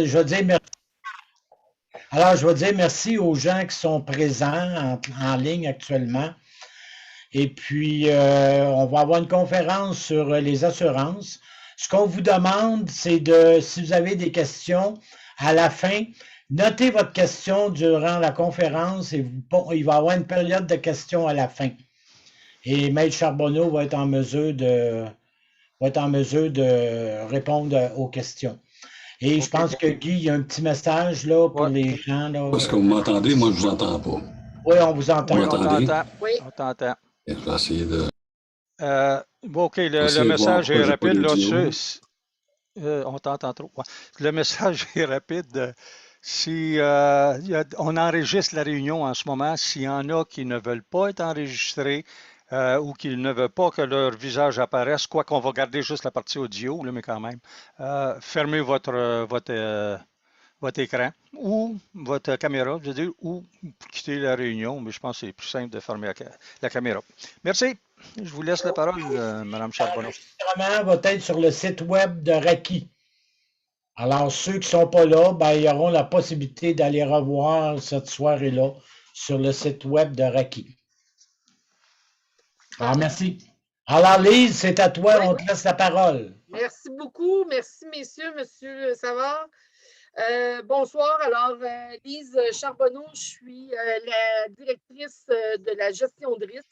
je vais dire merci. Alors, je vais dire merci aux gens qui sont présents en ligne actuellement. Et puis, on va avoir une conférence sur les assurances. Ce qu'on vous demande, c'est si vous avez des questions, à la fin, notez votre question durant la conférence et il va y avoir une période de questions à la fin. Et Maître Charbonneau va être en mesure de répondre aux questions. Et je pense que Guy, il y a un petit message là, pour les gens. Est-ce que vous m'entendez? Moi, je ne vous entends pas. Oui, on vous entend. Vous m'entendez? Oui. On t'entend. Je vais essayer de... OK, le message est rapide. Là, on t'entend trop. Ouais. Le message est rapide. Si on enregistre la réunion en ce moment, s'il y en a qui ne veulent pas être enregistrés ou qui ne veulent pas que leur visage apparaisse, quoi qu'on va garder juste la partie audio, là, mais quand même, fermez votre écran ou votre caméra, je veux dire, ou quitter la réunion, mais je pense que c'est plus simple de fermer la caméra. Merci. Je vous laisse la parole, Mme Charbonneau. L'enregistrement va être sur le site web de Raki. Alors, ceux qui ne sont pas là, ben, ils auront la possibilité d'aller revoir cette soirée-là sur le site web de Raki. Alors, merci. Alors, Lise, c'est à toi, on te laisse la parole. Merci beaucoup. Merci, messieurs, monsieur Savard. Bonsoir. Alors, Lise Charbonneau, je suis la directrice de la gestion de risque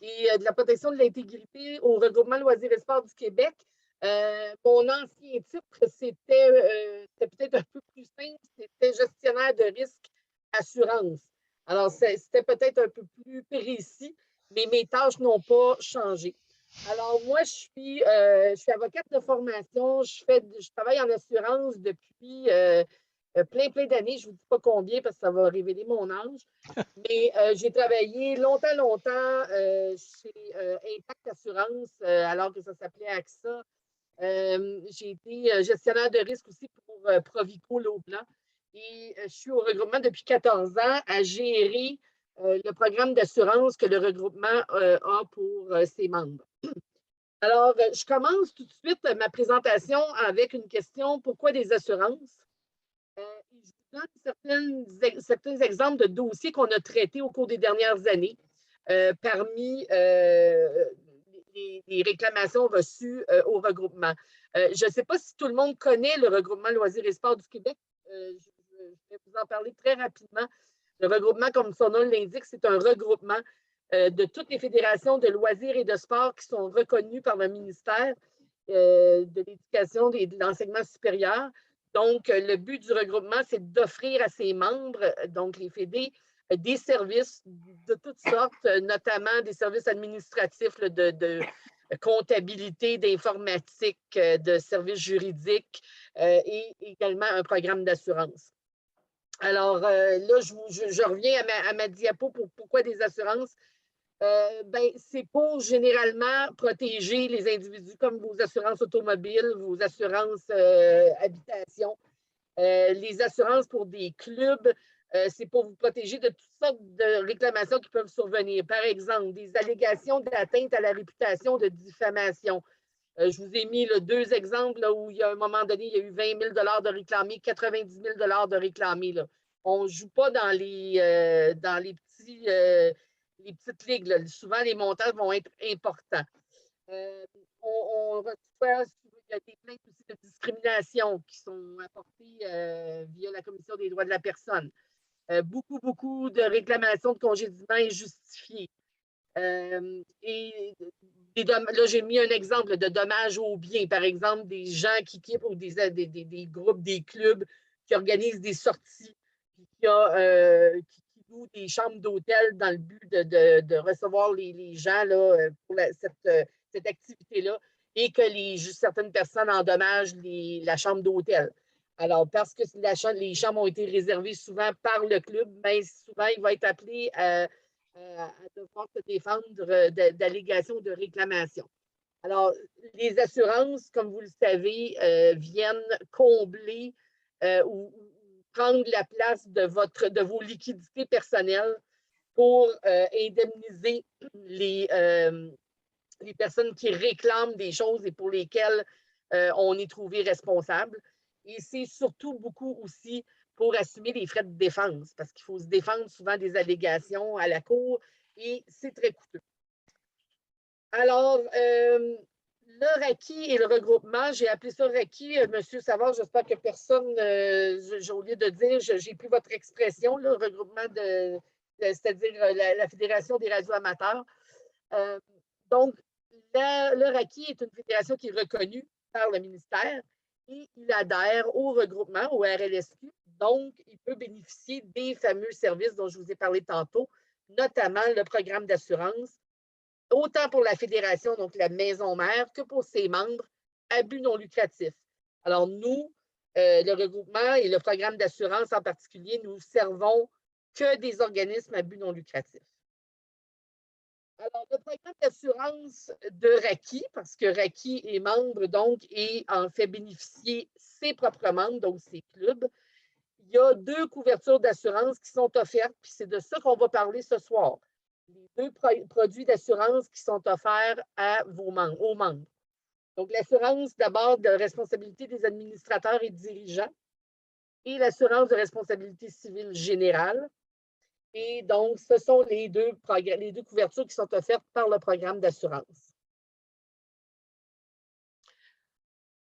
et de la protection de l'intégrité au Regroupement Loisirs et Sports du Québec. Mon ancien titre, c'était peut-être un peu plus simple, c'était gestionnaire de risque assurance. Alors, c'était peut-être un peu plus précis, mais mes tâches n'ont pas changé. Alors, moi, je suis avocate de formation. Je travaille en assurance depuis plein d'années. Je ne vous dis pas combien parce que ça va révéler mon âge. Mais j'ai travaillé longtemps chez Impact Assurance, alors que ça s'appelait AXA. J'ai été gestionnaire de risque aussi pour Provico Lau-Blanc. Et je suis au regroupement depuis 14 ans à gérer le programme d'assurance que le regroupement a pour ses membres. Alors, je commence tout de suite ma présentation avec une question: pourquoi des assurances? Je vous donne certains exemples de dossiers qu'on a traités au cours des dernières années parmi les réclamations reçues au regroupement. Je ne sais pas si tout le monde connaît le regroupement Loisirs et Sports du Québec. Je vais vous en parler très rapidement. Le regroupement, comme son nom l'indique, c'est un regroupement de toutes les fédérations de loisirs et de sport qui sont reconnues par le ministère de l'Éducation et de l'Enseignement supérieur. Donc, le but du regroupement, c'est d'offrir à ses membres, donc les fédés, des services de toutes sortes, notamment des services administratifs de comptabilité, d'informatique, de services juridiques et également un programme d'assurance. Alors, là, je reviens à ma diapo pour pourquoi des assurances. C'est pour généralement protéger les individus comme vos assurances automobiles, vos assurances habitation, les assurances pour des clubs, c'est pour vous protéger de toutes sortes de réclamations qui peuvent survenir. Par exemple, des allégations d'atteinte à la réputation, de diffamation. Je vous ai mis deux exemples là, où il y a un moment donné, il y a eu 20 000 de réclamés, 90 000 de réclamés. Là. On ne joue pas dans les petites ligues. Là. Souvent, les montants vont être importants. On reçoit, il y a des plaintes aussi de discrimination qui sont apportées via la Commission des droits de la personne. Beaucoup de réclamations de congédiement injustifiées. Et là, j'ai mis un exemple de dommages aux biens. Par exemple, des gens qui quittent ou des groupes, des clubs qui organisent des sorties, qui louent des chambres d'hôtel dans le but de recevoir les gens là, pour cette activité-là et que certaines personnes endommagent la chambre d'hôtel. Alors, parce que les chambres ont été réservées souvent par le club, bien souvent, il va être appelé à devoir se défendre d'allégations de réclamation. Alors, les assurances, comme vous le savez, viennent combler ou prendre la place de vos liquidités personnelles pour indemniser les personnes qui réclament des choses et pour lesquelles on est trouvé responsable. Et c'est surtout beaucoup aussi pour assumer les frais de défense, parce qu'il faut se défendre souvent des allégations à la cour et c'est très coûteux. Alors, le RACI et le regroupement, j'ai appelé ça RACI. Monsieur Savard, j'espère que personne, j'ai oublié de dire, j'ai pris votre expression, le regroupement c'est-à-dire la Fédération des radios amateurs. Donc, le RACI est une fédération qui est reconnue par le ministère et il adhère au regroupement, au RLSQ. Donc, il peut bénéficier des fameux services dont je vous ai parlé tantôt, notamment le programme d'assurance, autant pour la fédération, donc la maison mère, que pour ses membres à but non lucratif. Alors, nous, le regroupement et le programme d'assurance en particulier, nous servons que des organismes à but non lucratif. Alors, le programme d'assurance de RACI, parce que RACI est membre, donc, et en fait bénéficier ses propres membres, donc ses clubs, il y a 2 couvertures d'assurance qui sont offertes, puis c'est de ça qu'on va parler ce soir. Les 2 produits d'assurance qui sont offerts aux membres. Donc, l'assurance d'abord de responsabilité des administrateurs et dirigeants et l'assurance de responsabilité civile générale. Et donc, ce sont les deux couvertures qui sont offertes par le programme d'assurance.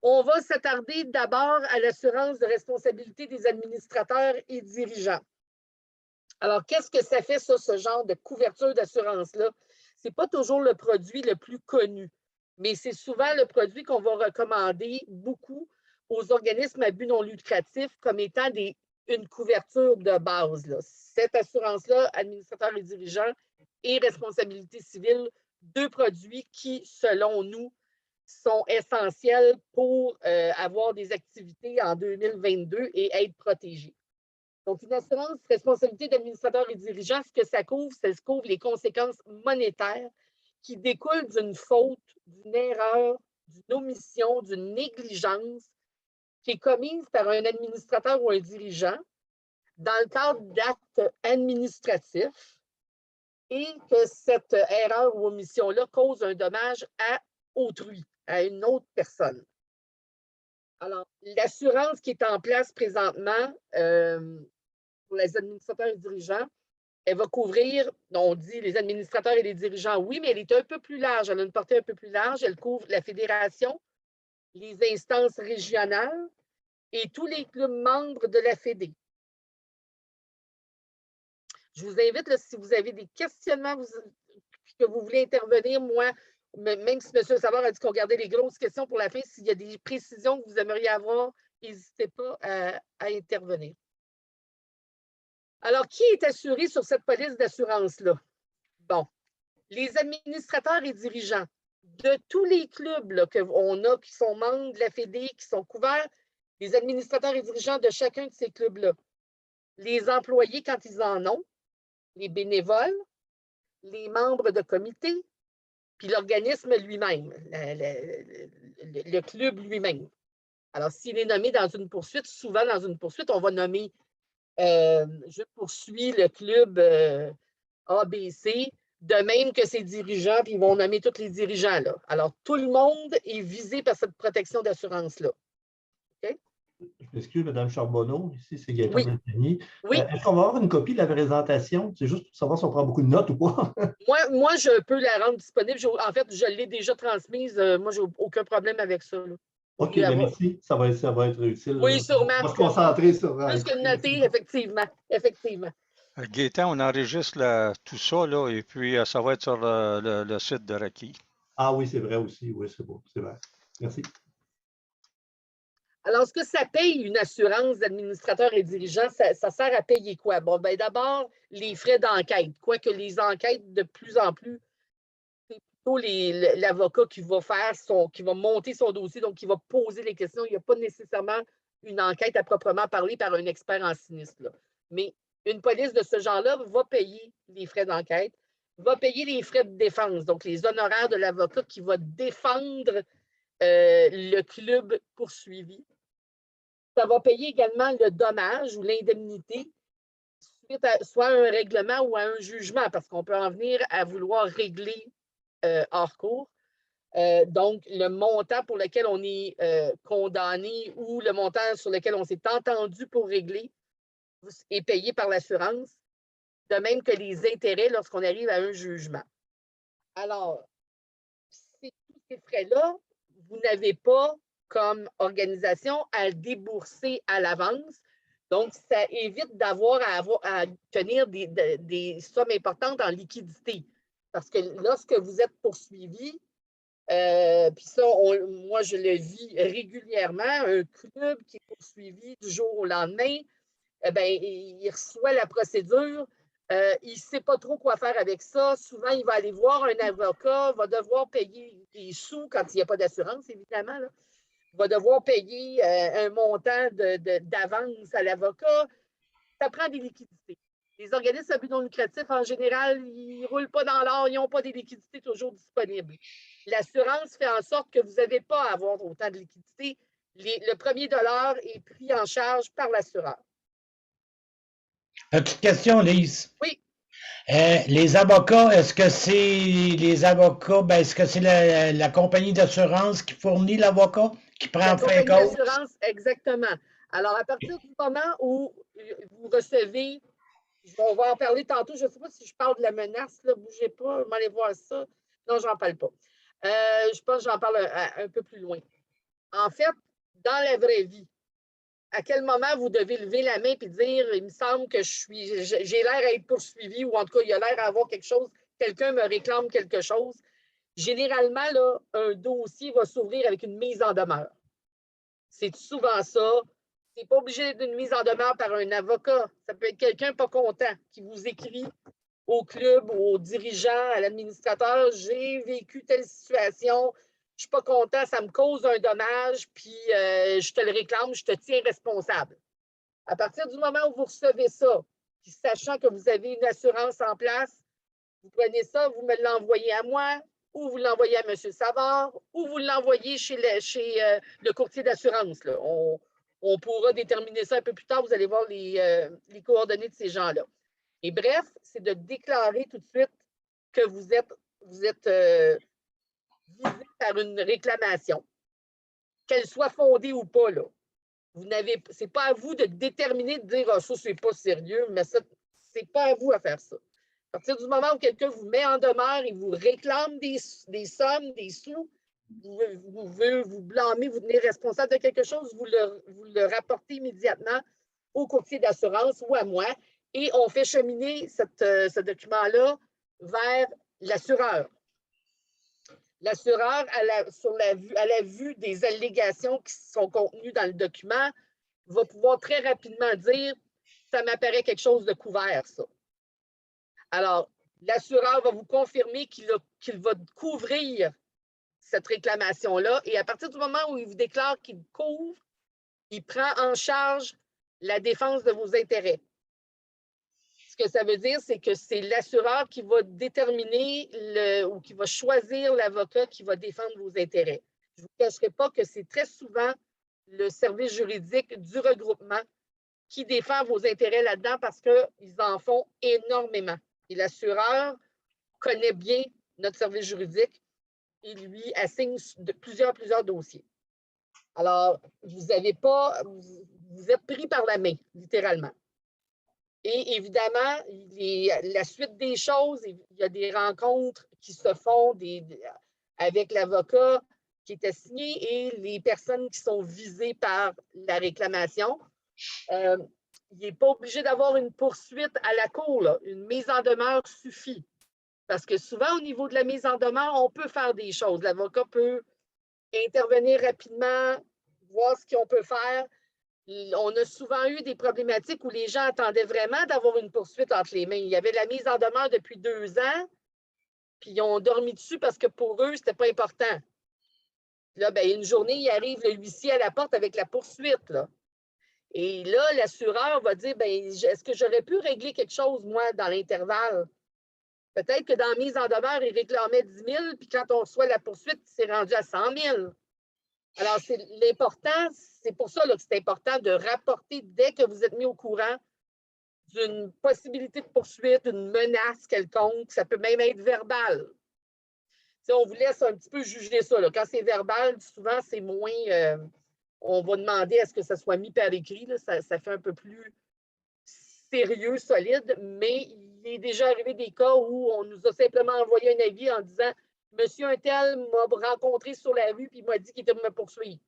On va s'attarder d'abord à l'assurance de responsabilité des administrateurs et dirigeants. Alors, qu'est-ce que ça fait, ça, ce genre de couverture d'assurance-là? Ce n'est pas toujours le produit le plus connu, mais c'est souvent le produit qu'on va recommander beaucoup aux organismes à but non lucratif comme étant une couverture de base. Là. Cette assurance-là, administrateur et dirigeant et responsabilité civile, 2 produits qui, selon nous, sont essentiels pour avoir des activités en 2022 et être protégés. Donc, une assurance responsabilité d'administrateur et dirigeant, ce que ça couvre les conséquences monétaires qui découlent d'une faute, d'une erreur, d'une omission, d'une négligence qui est commise par un administrateur ou un dirigeant dans le cadre d'actes administratifs et que cette erreur ou omission-là cause un dommage à autrui, à une autre personne. Alors, l'assurance qui est en place présentement pour les administrateurs et dirigeants, elle va couvrir, on dit les administrateurs et les dirigeants, oui, mais elle est un peu plus large, elle a une portée un peu plus large, elle couvre la fédération, les instances régionales et tous les clubs membres de la Fédé. Je vous invite, là, si vous avez des questionnements, que vous voulez intervenir, moi, même si M. Savard a dit qu'on gardait les grosses questions pour la fin, s'il y a des précisions que vous aimeriez avoir, n'hésitez pas à intervenir. Alors, qui est assuré sur cette police d'assurance-là? Bon, les administrateurs et dirigeants de tous les clubs qu'on a, qui sont membres de la Fédé, qui sont couverts, les administrateurs et dirigeants de chacun de ces clubs-là, les employés quand ils en ont, les bénévoles, les membres de comité, puis l'organisme lui-même, le club lui-même. Alors, s'il est nommé dans une poursuite, souvent dans une poursuite, on va nommer je poursuis le club ABC, de même que ses dirigeants, puis ils vont nommer tous les dirigeants. Là. Alors, tout le monde est visé par cette protection d'assurance-là. Okay? Je m'excuse, Mme Charbonneau, ici, c'est Gaëtan Montagny. Oui. Est-ce qu'on va avoir une copie de la présentation? C'est juste pour savoir si on prend beaucoup de notes ou pas. moi, je peux la rendre disponible. En fait, je l'ai déjà transmise. Moi, je n'ai aucun problème avec ça. Là. OK, merci. Ça va être utile. Oui, sûrement. On va se concentrer sur... Plus que noter, effectivement. Gaëtan, on enregistre tout ça, là, et puis ça va être sur le site de RACI. Ah oui, c'est vrai aussi. Oui, c'est beau. C'est vrai. Merci. Alors, est-ce que ça paye une assurance d'administrateur et dirigeant? Ça sert à payer quoi? Bon, bien d'abord, les frais d'enquête. Quoique les enquêtes, de plus en plus, c'est plutôt l'avocat qui va monter son dossier, donc qui va poser les questions. Il n'y a pas nécessairement une enquête à proprement parler par un expert en sinistre. Là. Mais une police de ce genre-là va payer les frais d'enquête, va payer les frais de défense, donc les honoraires de l'avocat qui va défendre le club poursuivi. Ça va payer également le dommage ou l'indemnité suite à soit à un règlement ou à un jugement, parce qu'on peut en venir à vouloir régler hors cours. Donc, le montant pour lequel on est condamné ou le montant sur lequel on s'est entendu pour régler est payé par l'assurance, de même que les intérêts lorsqu'on arrive à un jugement. Alors, tous ces frais-là, vous n'avez pas comme organisation à débourser à l'avance. Donc, ça évite d'avoir à tenir des sommes importantes en liquidité. Parce que lorsque vous êtes poursuivi, puis ça, moi, je le vis régulièrement, un club qui est poursuivi du jour au lendemain, il reçoit la procédure, il ne sait pas trop quoi faire avec ça. Souvent, il va aller voir un avocat, va devoir payer des sous quand il n'y a pas d'assurance, évidemment. Là. Il va devoir payer un montant d'avance à l'avocat. Ça prend des liquidités. Les organismes à but non lucratif, en général, ils ne roulent pas dans l'or, ils n'ont pas des liquidités toujours disponibles. L'assurance fait en sorte que vous n'avez pas à avoir autant de liquidités. Le premier dollar est pris en charge par l'assureur. Petite question, Lise. Oui. Les avocats, est-ce que c'est les avocats, est-ce que c'est la compagnie d'assurance qui fournit l'avocat, qui prend fin compte? La compagnie d'assurance, exactement. Alors, à partir du moment où vous recevez, on va en parler tantôt, je ne sais pas si je parle de la menace, ne bougez pas, allez voir ça. Non, je n'en parle pas. Je pense que j'en parle un peu plus loin. En fait, dans la vraie vie, à quel moment vous devez lever la main et dire « il me semble que j'ai l'air à être poursuivi » ou en tout cas, il a l'air à avoir quelque chose, quelqu'un me réclame quelque chose. Généralement, là, un dossier va s'ouvrir avec une mise en demeure. C'est souvent ça. Ce n'est pas obligé d'une mise en demeure par un avocat. Ça peut être quelqu'un pas content qui vous écrit au club, au dirigeant, à l'administrateur « j'ai vécu telle situation ». Je ne suis pas content, ça me cause un dommage, puis je te le réclame, je te tiens responsable. À partir du moment où vous recevez ça, puis sachant que vous avez une assurance en place, vous prenez ça, vous me l'envoyez à moi, ou vous l'envoyez à M. Savard, ou vous l'envoyez chez le courtier d'assurance. On pourra déterminer ça un peu plus tard, vous allez voir les coordonnées de ces gens-là. Et bref, c'est de déclarer tout de suite que vous êtes visé par une réclamation, qu'elle soit fondée ou pas. Là. Ce n'est pas à vous de déterminer, de dire « ça, c'est pas sérieux », mais ce n'est pas à vous à faire ça. À partir du moment où quelqu'un vous met en demeure et vous réclame des sommes, des sous, vous veut vous blâmer, vous tenir responsable de quelque chose, vous le rapportez immédiatement au courtier d'assurance ou à moi, et on fait cheminer ce document-là vers l'assureur. L'assureur, à la vue des allégations qui sont contenues dans le document, va pouvoir très rapidement dire « ça m'apparaît quelque chose de couvert, ça ». Alors, l'assureur va vous confirmer qu'il va couvrir cette réclamation-là et à partir du moment où il vous déclare qu'il couvre, il prend en charge la défense de vos intérêts. Ce que ça veut dire, c'est que c'est l'assureur qui va déterminer ou qui va choisir l'avocat qui va défendre vos intérêts. Je ne vous cacherai pas que c'est très souvent le service juridique du regroupement qui défend vos intérêts là-dedans parce qu'ils en font énormément. Et l'assureur connaît bien notre service juridique et lui assigne plusieurs dossiers. Alors, vous êtes pris par la main, littéralement. Et évidemment, la suite des choses, il y a des rencontres qui se font avec l'avocat qui est assigné et les personnes qui sont visées par la réclamation. Il n'est pas obligé d'avoir une poursuite à la cour. Là. Une mise en demeure suffit. Parce que souvent, au niveau de la mise en demeure, on peut faire des choses. L'avocat peut intervenir rapidement, voir ce qu'on peut faire. On a souvent eu des problématiques où les gens attendaient vraiment d'avoir une poursuite entre les mains. Il y avait la mise en demeure depuis 2 ans, puis ils ont dormi dessus parce que pour eux, ce n'était pas important. Là, une journée, il arrive le huissier à la porte avec la poursuite. Là. Et là, l'assureur va dire, est-ce que j'aurais pu régler quelque chose, moi, dans l'intervalle? Peut-être que dans la mise en demeure, il réclamait 10 000, puis quand on reçoit la poursuite, c'est rendu à 100 000. Alors, c'est pour ça là, que c'est important de rapporter dès que vous êtes mis au courant d'une possibilité de poursuite, d'une menace quelconque, ça peut même être verbal. on vous laisse un petit peu juger ça. Là. Quand c'est verbal, souvent, c'est moins. On va demander à ce que ça soit mis par écrit. Là. Ça fait un peu plus sérieux, solide, mais il est déjà arrivé des cas où on nous a simplement envoyé un avis en disant Monsieur un tel m'a rencontré sur la rue et il m'a dit qu'il était me poursuivre.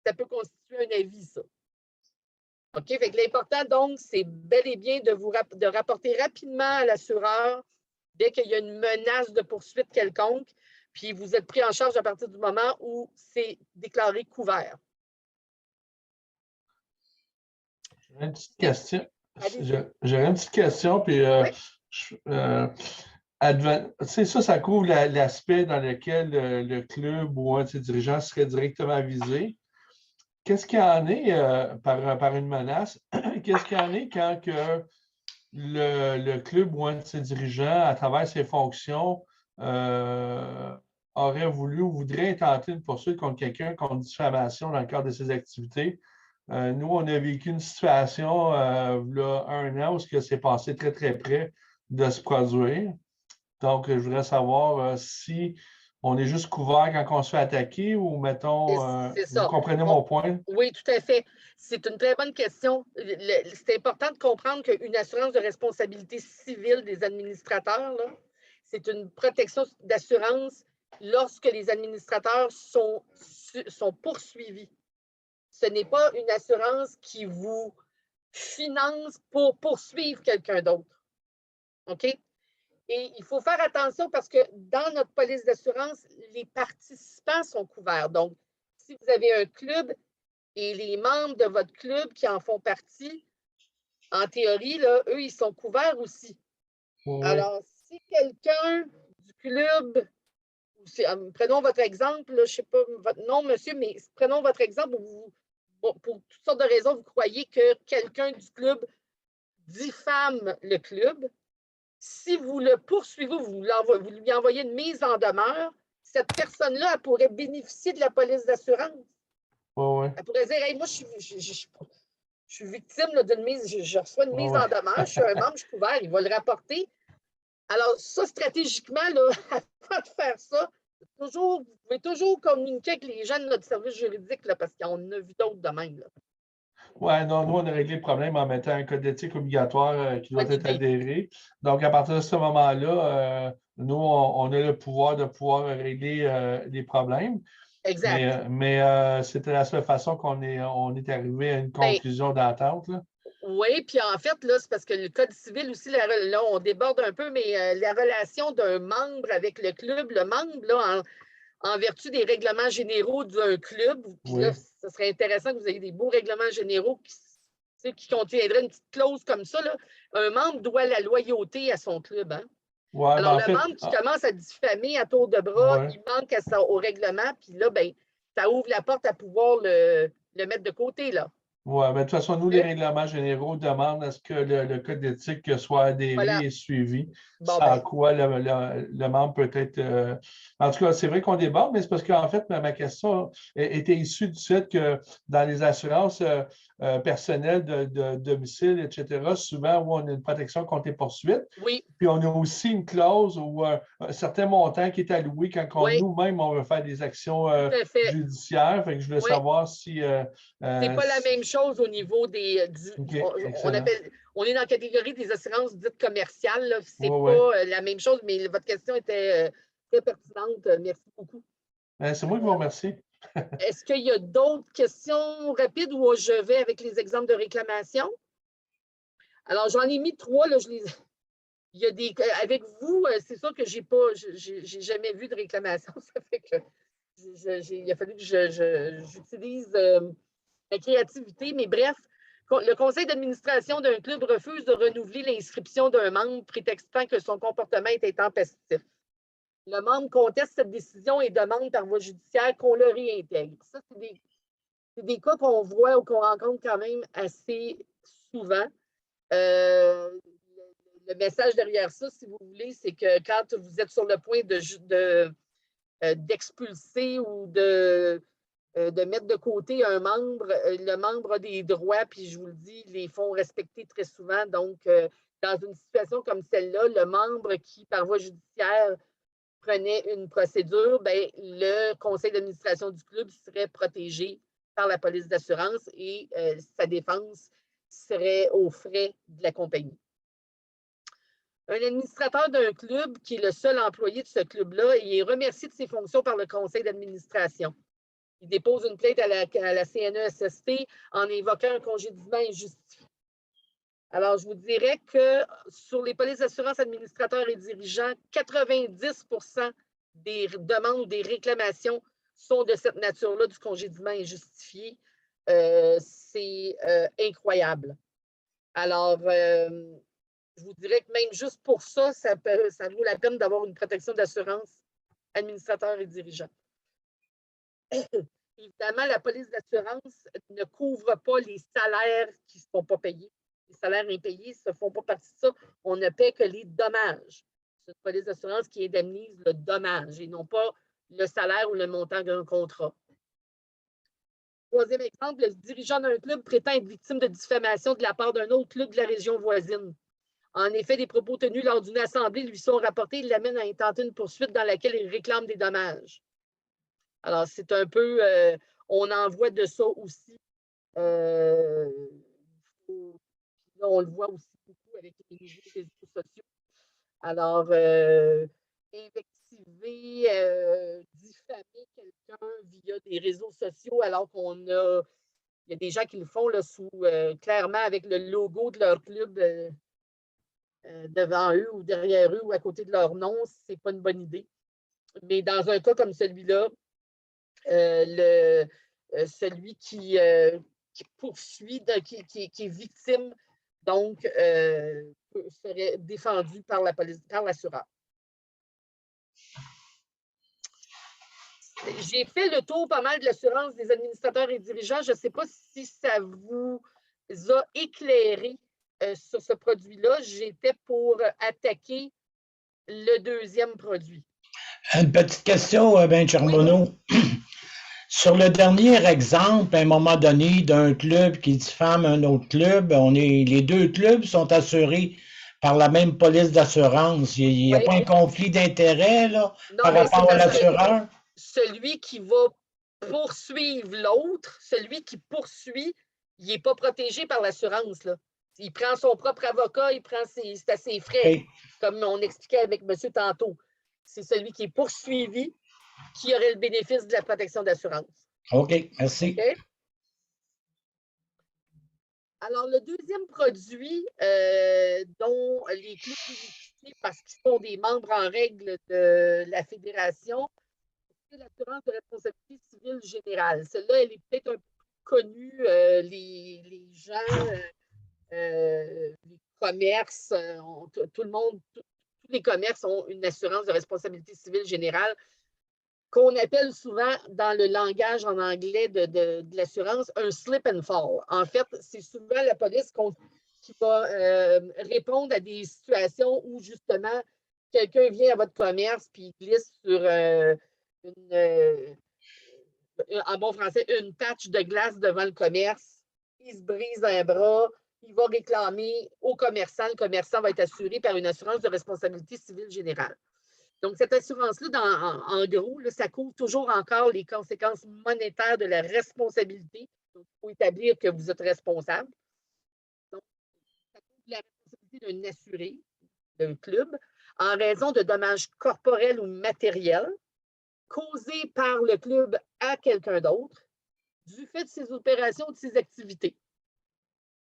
Ça peut constituer un avis, ça. OK? Fait que l'important, donc, c'est bel et bien de rapporter rapidement à l'assureur dès qu'il y a une menace de poursuite quelconque, puis vous êtes pris en charge à partir du moment où c'est déclaré couvert. J'ai une petite question. Allez-y. J'aurais une petite question, puis ça couvre l'aspect dans lequel le club ou un de ses dirigeants serait directement visé. Qu'est-ce qu'il y en est par une menace? Qu'est-ce qu'il y en est quand que le club ou un de ses dirigeants, à travers ses fonctions, aurait voulu ou voudrait intenter une poursuite contre quelqu'un contre diffamation dans le cadre de ses activités? Nous, on a vécu une situation il y a 1 an où ce s'est passé très, très près de se produire. Donc, je voudrais savoir si on est juste couvert quand on se fait attaquer ou, mettons, vous comprenez mon point? Oui, tout à fait. C'est une très bonne question. C'est important de comprendre qu'une assurance de responsabilité civile des administrateurs, c'est une protection d'assurance lorsque les administrateurs sont poursuivis. Ce n'est pas une assurance qui vous finance pour poursuivre quelqu'un d'autre. OK? Et il faut faire attention parce que dans notre police d'assurance, les participants sont couverts. Donc, si vous avez un club et les membres de votre club qui en font partie, en théorie, là, eux, ils sont couverts aussi. Oui. Alors, si quelqu'un du club, prenons votre exemple, là, je ne sais pas votre nom, monsieur, mais prenons votre exemple où pour toutes sortes de raisons, vous croyez que quelqu'un du club diffame le club. Si vous le poursuivez, vous lui envoyez une mise en demeure, cette personne-là, elle pourrait bénéficier de la police d'assurance. Oui. Elle pourrait dire hey, moi, je suis victime d'une mise, je reçois une mise en demeure, je suis un membre, je suis couvert, il va le rapporter. Alors, ça, stratégiquement, là, avant de faire ça, vous pouvez toujours communiquer avec les gens de notre service juridique là, parce qu'on a vu d'autres de même. Oui, non, nous, on a réglé le problème en mettant un code d'éthique obligatoire qui doit être adhéré. Donc, à partir de ce moment-là, nous, on a le pouvoir de pouvoir régler les problèmes. Exact. Mais c'était la seule façon qu'on est arrivé à une conclusion d'entente. Oui, puis en fait, là, c'est parce que le Code civil aussi, là, on déborde un peu, mais la relation d'un membre avec le club, le membre, là, en vertu des règlements généraux d'un club, puis là, ce serait intéressant que vous ayez des beaux règlements généraux qui contiendraient une petite clause comme ça. Là. Un membre doit la loyauté à son club. Hein? Ouais, alors, le membre qui commence à diffamer à tour de bras, il manque au règlement, puis là, ben, ça ouvre la porte à pouvoir le mettre de côté, là. Oui, mais de toute façon, nous, les règlements généraux demandent à ce que le code d'éthique soit adhéré et suivi. Sans quoi le membre peut être. En tout cas, c'est vrai qu'on déborde, mais c'est parce qu'en fait, ma question était issue du fait que dans les assurances personnelles de domicile, etc., souvent, où on a une protection contre les poursuites. Oui. Puis on a aussi une clause ou un certain montant qui est alloué quand nous-mêmes, on veut faire des actions judiciaires. Fait que je voulais savoir si. C'est pas la même chose au niveau des. On est dans la catégorie des assurances dites commerciales. C'est pas la même chose, mais votre question était très pertinente. Merci beaucoup. C'est moi qui vous remercie. Est-ce qu'il y a d'autres questions rapides ou je vais avec les exemples de réclamation? Alors, j'en ai mis 3. Là, il y a des. Avec vous, c'est sûr que j'ai jamais vu de réclamation. Ça fait que il a fallu que j'utilise la créativité, mais bref, le conseil d'administration d'un club refuse de renouveler l'inscription d'un membre prétextant que son comportement est intempestif. Le membre conteste cette décision et demande par voie judiciaire qu'on le réintègre. Ça, c'est des cas qu'on voit ou qu'on rencontre quand même assez souvent. Le message derrière ça, si vous voulez, c'est que quand vous êtes sur le point d'expulser ou de mettre de côté un membre, le membre a des droits, puis je vous le dis, ils les font respecter très souvent. Donc, dans une situation comme celle-là, le membre qui, par voie judiciaire, prenait une procédure, ben, le conseil d'administration du club serait protégé par la police d'assurance et sa défense serait aux frais de la compagnie. Un administrateur d'un club qui est le seul employé de ce club-là, il est remercié de ses fonctions par le conseil d'administration. Il dépose une plainte à la CNESST en évoquant un congédiement injustifié. Alors, je vous dirais que sur les polices d'assurance administrateurs et dirigeants, 90% des demandes ou des réclamations sont de cette nature-là, du congédiement injustifié. C'est incroyable. Alors, je vous dirais que même juste pour ça, ça vaut la peine d'avoir une protection d'assurance administrateur et dirigeant. Évidemment, la police d'assurance ne couvre pas les salaires qui ne sont pas payés. Les salaires impayés ne font pas partie de ça. On ne paie que les dommages. C'est une police d'assurance qui indemnise le dommage et non pas le salaire ou le montant d'un contrat. Troisième exemple, le dirigeant d'un club prétend être victime de diffamation de la part d'un autre club de la région voisine. En effet, des propos tenus lors d'une assemblée lui sont rapportés. Il l'amène à intenter une poursuite dans laquelle il réclame des dommages. Alors, c'est un peu, on en voit de ça aussi. Là, on le voit aussi beaucoup avec les nouveaux réseaux sociaux. Alors, invectiver, diffamer quelqu'un via des réseaux sociaux, alors il y a des gens qui le font là, clairement avec le logo de leur club devant eux ou derrière eux ou à côté de leur nom, c'est pas une bonne idée. Mais dans un cas comme celui-là, celui qui poursuit, qui est victime, donc serait défendu par la police, par l'assureur. J'ai fait le tour pas mal de l'assurance des administrateurs et dirigeants. Je ne sais pas si ça vous a éclairé sur ce produit-là. J'étais pour attaquer le deuxième produit. Une petite question, Ben Charbonneau. Oui. Sur le dernier exemple, à un moment donné, d'un club qui diffame un autre club, les deux clubs sont assurés par la même police d'assurance. Il n'y a pas un conflit d'intérêt par rapport à l'assureur? Celui qui va poursuivre l'autre, celui qui poursuit, il n'est pas protégé par l'assurance. Il prend son propre avocat, c'est à ses frais, oui, comme on expliquait avec M. tantôt. C'est celui qui est poursuivi qui aurait le bénéfice de la protection d'assurance. OK, merci. Okay? Alors, le deuxième produit dont les clubs bénéficient parce qu'ils sont des membres en règle de la fédération, c'est l'assurance de responsabilité civile générale. Celle-là, elle est peut-être un peu connue. Les gens, les commerces, tout le monde, tous les commerces ont une assurance de responsabilité civile générale qu'on appelle souvent dans le langage en anglais de l'assurance un slip and fall. En fait, c'est souvent la police qui va répondre à des situations où justement quelqu'un vient à votre commerce puis il glisse sur en bon français, une patch de glace devant le commerce, il se brise un bras, il va réclamer au commerçant, le commerçant va être assuré par une assurance de responsabilité civile générale. Donc, cette assurance-là, en gros, là, ça couvre toujours encore les conséquences monétaires de la responsabilité. Donc, il faut établir que vous êtes responsable. Donc, ça couvre la responsabilité d'un assuré, d'un club, en raison de dommages corporels ou matériels causés par le club à quelqu'un d'autre du fait de ses opérations ou de ses activités.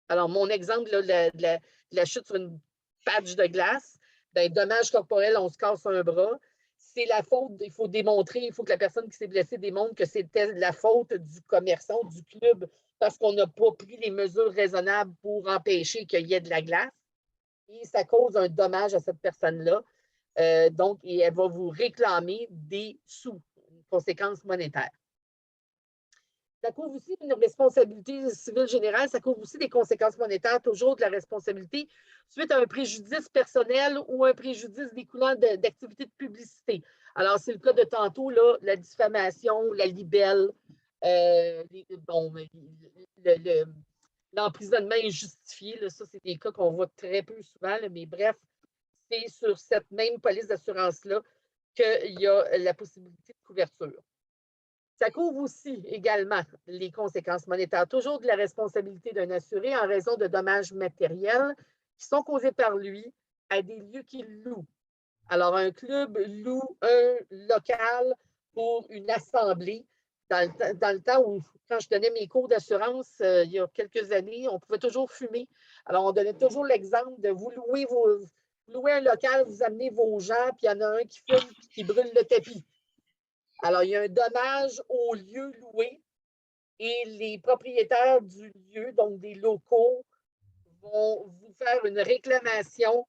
Alors, mon exemple là, de la chute sur une patch de glace, ben, dommage corporel, on se casse un bras. C'est la faute, il faut démontrer, il faut que la personne qui s'est blessée démontre que c'était la faute du commerçant, du club, parce qu'on n'a pas pris les mesures raisonnables pour empêcher qu'il y ait de la glace. Et ça cause un dommage à cette personne-là. Donc, elle va vous réclamer des sous, une conséquence monétaire. Ça couvre aussi une responsabilité civile générale, ça couvre aussi des conséquences monétaires, toujours de la responsabilité, suite à un préjudice personnel ou un préjudice découlant d'activités de publicité. Alors, c'est le cas de tantôt, là, la diffamation, la libelle, l'emprisonnement injustifié, là, ça, c'est des cas qu'on voit très peu souvent, là, mais bref, c'est sur cette même police d'assurance-là qu'il y a la possibilité de couverture. Ça couvre aussi également les conséquences monétaires, toujours de la responsabilité d'un assuré en raison de dommages matériels qui sont causés par lui à des lieux qu'il loue. Alors, un club loue un local pour une assemblée. Dans le temps où, quand je donnais mes cours d'assurance, il y a quelques années, on pouvait toujours fumer. Alors, on donnait toujours l'exemple de vous louez un local, vous amenez vos gens, puis il y en a un qui fume et qui brûle le tapis. Alors, il y a un dommage au lieu loué et les propriétaires du lieu, donc des locaux, vont vous faire une réclamation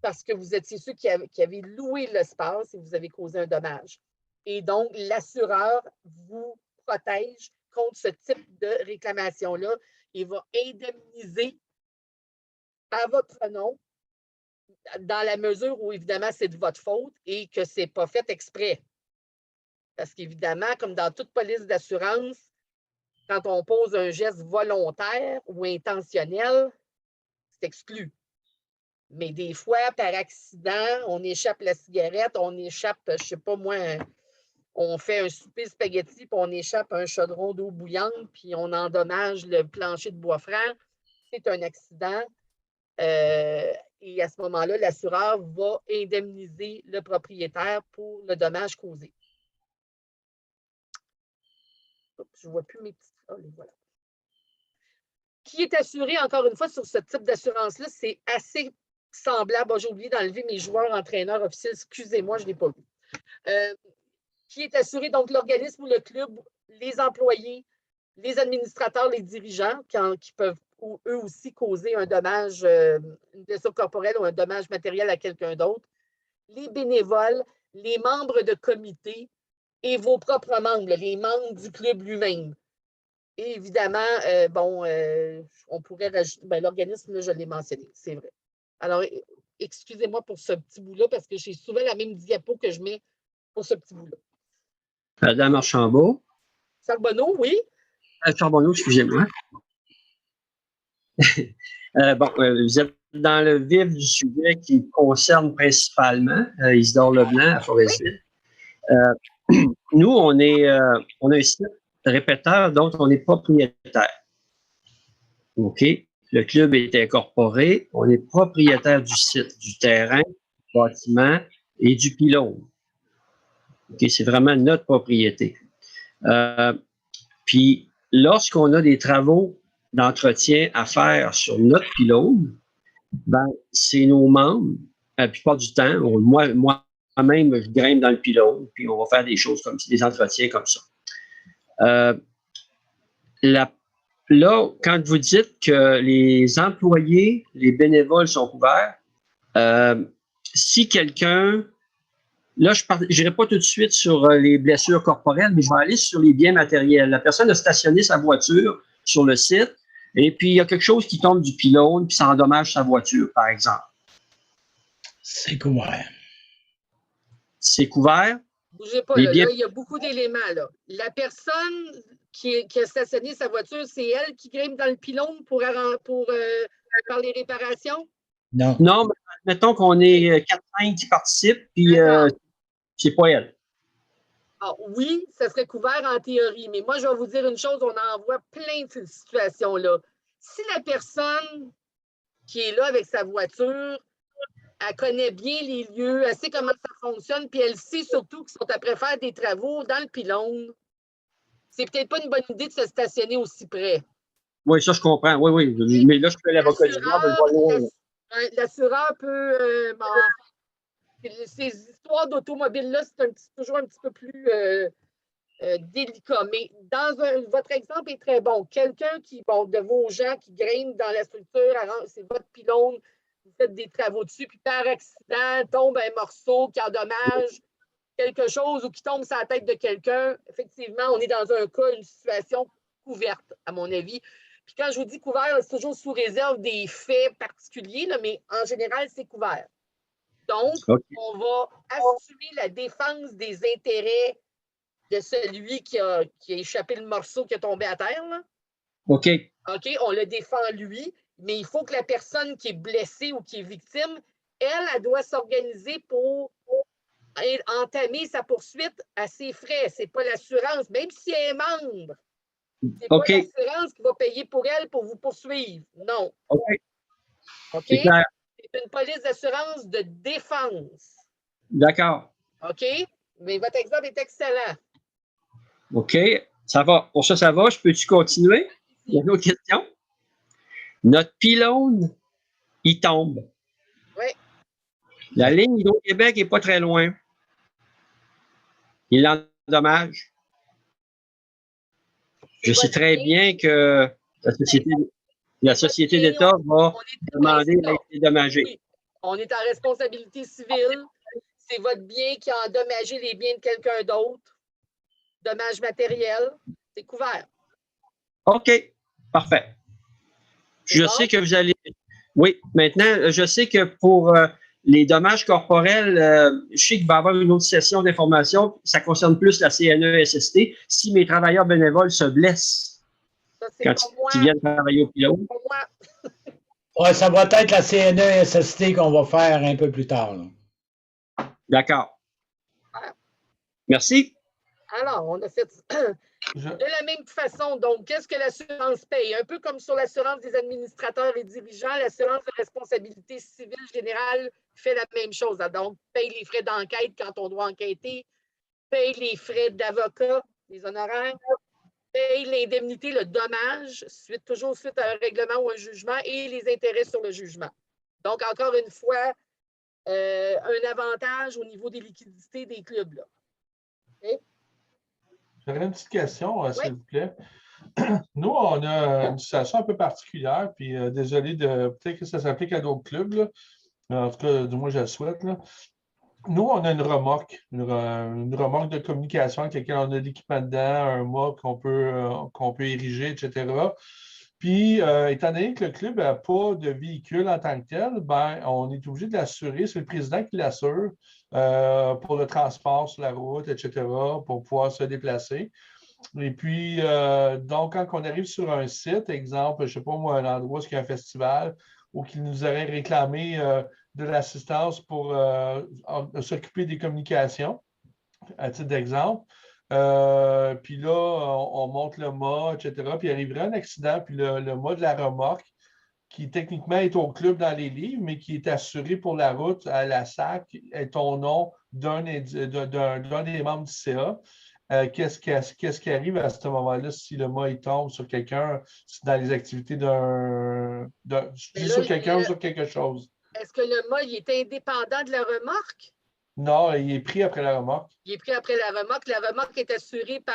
parce que vous étiez ceux qui avez loué l'espace et vous avez causé un dommage. Et donc, l'assureur vous protège contre ce type de réclamation-là et va indemniser à votre nom dans la mesure où, évidemment, c'est de votre faute et que ce n'est pas fait exprès. Parce qu'évidemment, comme dans toute police d'assurance, quand on pose un geste volontaire ou intentionnel, c'est exclu. Mais des fois, par accident, on échappe la cigarette, on échappe, je ne sais pas moi, on fait un souper spaghetti, puis on échappe un chaudron d'eau bouillante, puis on endommage le plancher de bois franc. C'est un accident. Et à ce moment-là, l'assureur va indemniser le propriétaire pour le dommage causé. Je ne vois plus mes petites feuilles. Voilà. Qui est assuré, encore une fois, sur ce type d'assurance-là, c'est assez semblable. Bon, j'ai oublié d'enlever mes joueurs entraîneurs officiels. Excusez-moi, je ne l'ai pas vu. Qui est assuré, donc l'organisme ou le club, les employés, les administrateurs, les dirigeants, qui peuvent eux aussi causer un dommage, une blessure corporelle ou un dommage matériel à quelqu'un d'autre, les bénévoles, les membres de comité et vos propres membres, les membres du club lui-même. Et évidemment, on pourrait rajouter, l'organisme, je l'ai mentionné, c'est vrai. Alors, excusez-moi pour ce petit bout-là, parce que j'ai souvent la même diapo que je mets pour ce petit bout-là. Madame Archambault. Charbonneau, oui. Charbonneau, excusez-moi. Vous êtes dans le vif du sujet qui concerne principalement Isidore Leblanc à Forestville. Nous, on a un site répéteur dont on est propriétaire. OK? Le club est incorporé. On est propriétaire du site, du terrain, du bâtiment et du pylône. OK? C'est vraiment notre propriété. Puis, lorsqu'on a des travaux d'entretien à faire sur notre pylône, c'est nos membres, la plupart du temps, moi-même, je grimpe dans le pylône, puis on va faire des choses comme ça, des entretiens comme ça. Là, quand vous dites que les employés, les bénévoles sont couverts, si quelqu'un... Là, je n'irai pas tout de suite sur les blessures corporelles, mais je vais aller sur les biens matériels. La personne a stationné sa voiture sur le site, et puis il y a quelque chose qui tombe du pylône, puis ça endommage sa voiture, par exemple. C'est couvert. C'est couvert? Bougez pas, là, il y a beaucoup d'éléments. La personne qui a stationné sa voiture, c'est elle qui grimpe dans le pylône pour faire les réparations? Non. Non, mais mettons qu'on est 4-5 qui participent, puis c'est pas elle. Oui, ça serait couvert en théorie, mais moi, je vais vous dire une chose, on en voit plein de ces situations-là. Si la personne qui est là avec sa voiture, elle connaît bien les lieux, elle sait comment ça fonctionne, puis elle sait surtout qu'ils sont après faire des travaux dans le pylône, c'est peut-être pas une bonne idée de se stationner aussi près. Oui, ça, je comprends. Oui. Mais là, je fais l'avocat du diable, je vais loin. L'assureur peut... ces histoires d'automobile-là, c'est toujours un petit peu plus délicat. Mais votre exemple est très bon. Quelqu'un de vos gens qui grimpent dans la structure, c'est votre pylône, vous faites des travaux dessus, puis par accident, tombe un morceau qui endommage quelque chose ou qui tombe sur la tête de quelqu'un. Effectivement, on est dans un cas, une situation couverte, à mon avis. Puis quand je vous dis couvert, c'est toujours sous réserve des faits particuliers, là, mais en général, c'est couvert. Donc, on va assumer la défense des intérêts de celui qui a échappé le morceau qui est tombé à terre. Là. OK, on le défend lui, mais il faut que la personne qui est blessée ou qui est victime, elle doit s'organiser pour entamer sa poursuite à ses frais. Ce n'est pas l'assurance, même si elle est membre. Ce n'est OK. pas l'assurance qui va payer pour elle pour vous poursuivre. Non. OK. OK? C'est clair. C'est une police d'assurance de défense. D'accord. OK? Mais votre exemple est excellent. OK. Ça va. Pour ça va. Je peux-tu continuer? Il y a une autre question? Notre pylône, il tombe. Oui. La ligne Hydro-Québec n'est pas très loin. Il l'endommage. Je sais très bien que la société d'État va demander d'être dédommagée. Oui. On est en responsabilité civile. C'est votre bien qui a endommagé les biens de quelqu'un d'autre. Dommages matériels. C'est couvert. OK. Parfait. Je sais que vous allez. Oui, maintenant, je sais que pour les dommages corporels, je sais qu'il va y avoir une autre session d'information. Ça concerne plus la CNESST. Si mes travailleurs bénévoles se blessent quand ils viennent travailler au pylône. Oui, ça va être la CNESST qu'on va faire un peu plus tard. D'accord. Merci. Alors, on a fait de la même façon. Donc, qu'est-ce que l'assurance paye? Un peu comme sur l'assurance des administrateurs et dirigeants, l'assurance de responsabilité civile générale fait la même chose. Donc, paye les frais d'enquête quand on doit enquêter, paye les frais d'avocat, les honoraires, paye l'indemnité, le dommage, toujours suite à un règlement ou un jugement, et les intérêts sur le jugement. Donc, encore une fois, un avantage au niveau des liquidités des clubs. Là. Okay? J'aurais une petite question, s'il vous plaît. Nous, on a une situation un peu particulière, puis désolé peut-être que ça s'applique à d'autres clubs, là. En tout cas, du moins, je le souhaite. Là. Nous, on a une remorque de communication avec laquelle on a l'équipement dedans, un mât qu'on peut ériger, etc. Puis, étant donné que le club n'a pas de véhicule en tant que tel, ben, on est obligé de l'assurer. C'est le président qui l'assure pour le transport sur la route, etc., pour pouvoir se déplacer. Et puis, donc, quand on arrive sur un site, exemple, je ne sais pas moi, un endroit où il y a un festival ou qu'il nous aurait réclamé de l'assistance pour s'occuper des communications, à titre d'exemple. Puis là, on monte le mât, etc. Puis il arriverait un accident, puis le mât de la remorque, qui techniquement est au club dans les livres, mais qui est assuré pour la route à la SAC, est au nom d'un des membres du CA. Qu'est-ce qui arrive à ce moment-là si le mât il tombe sur quelqu'un, dans les activités sur quelqu'un ou sur quelque chose? Est-ce que le mât il est indépendant de la remorque? Non, il est pris après la remorque. Il est pris après la remorque. La remorque est assurée par.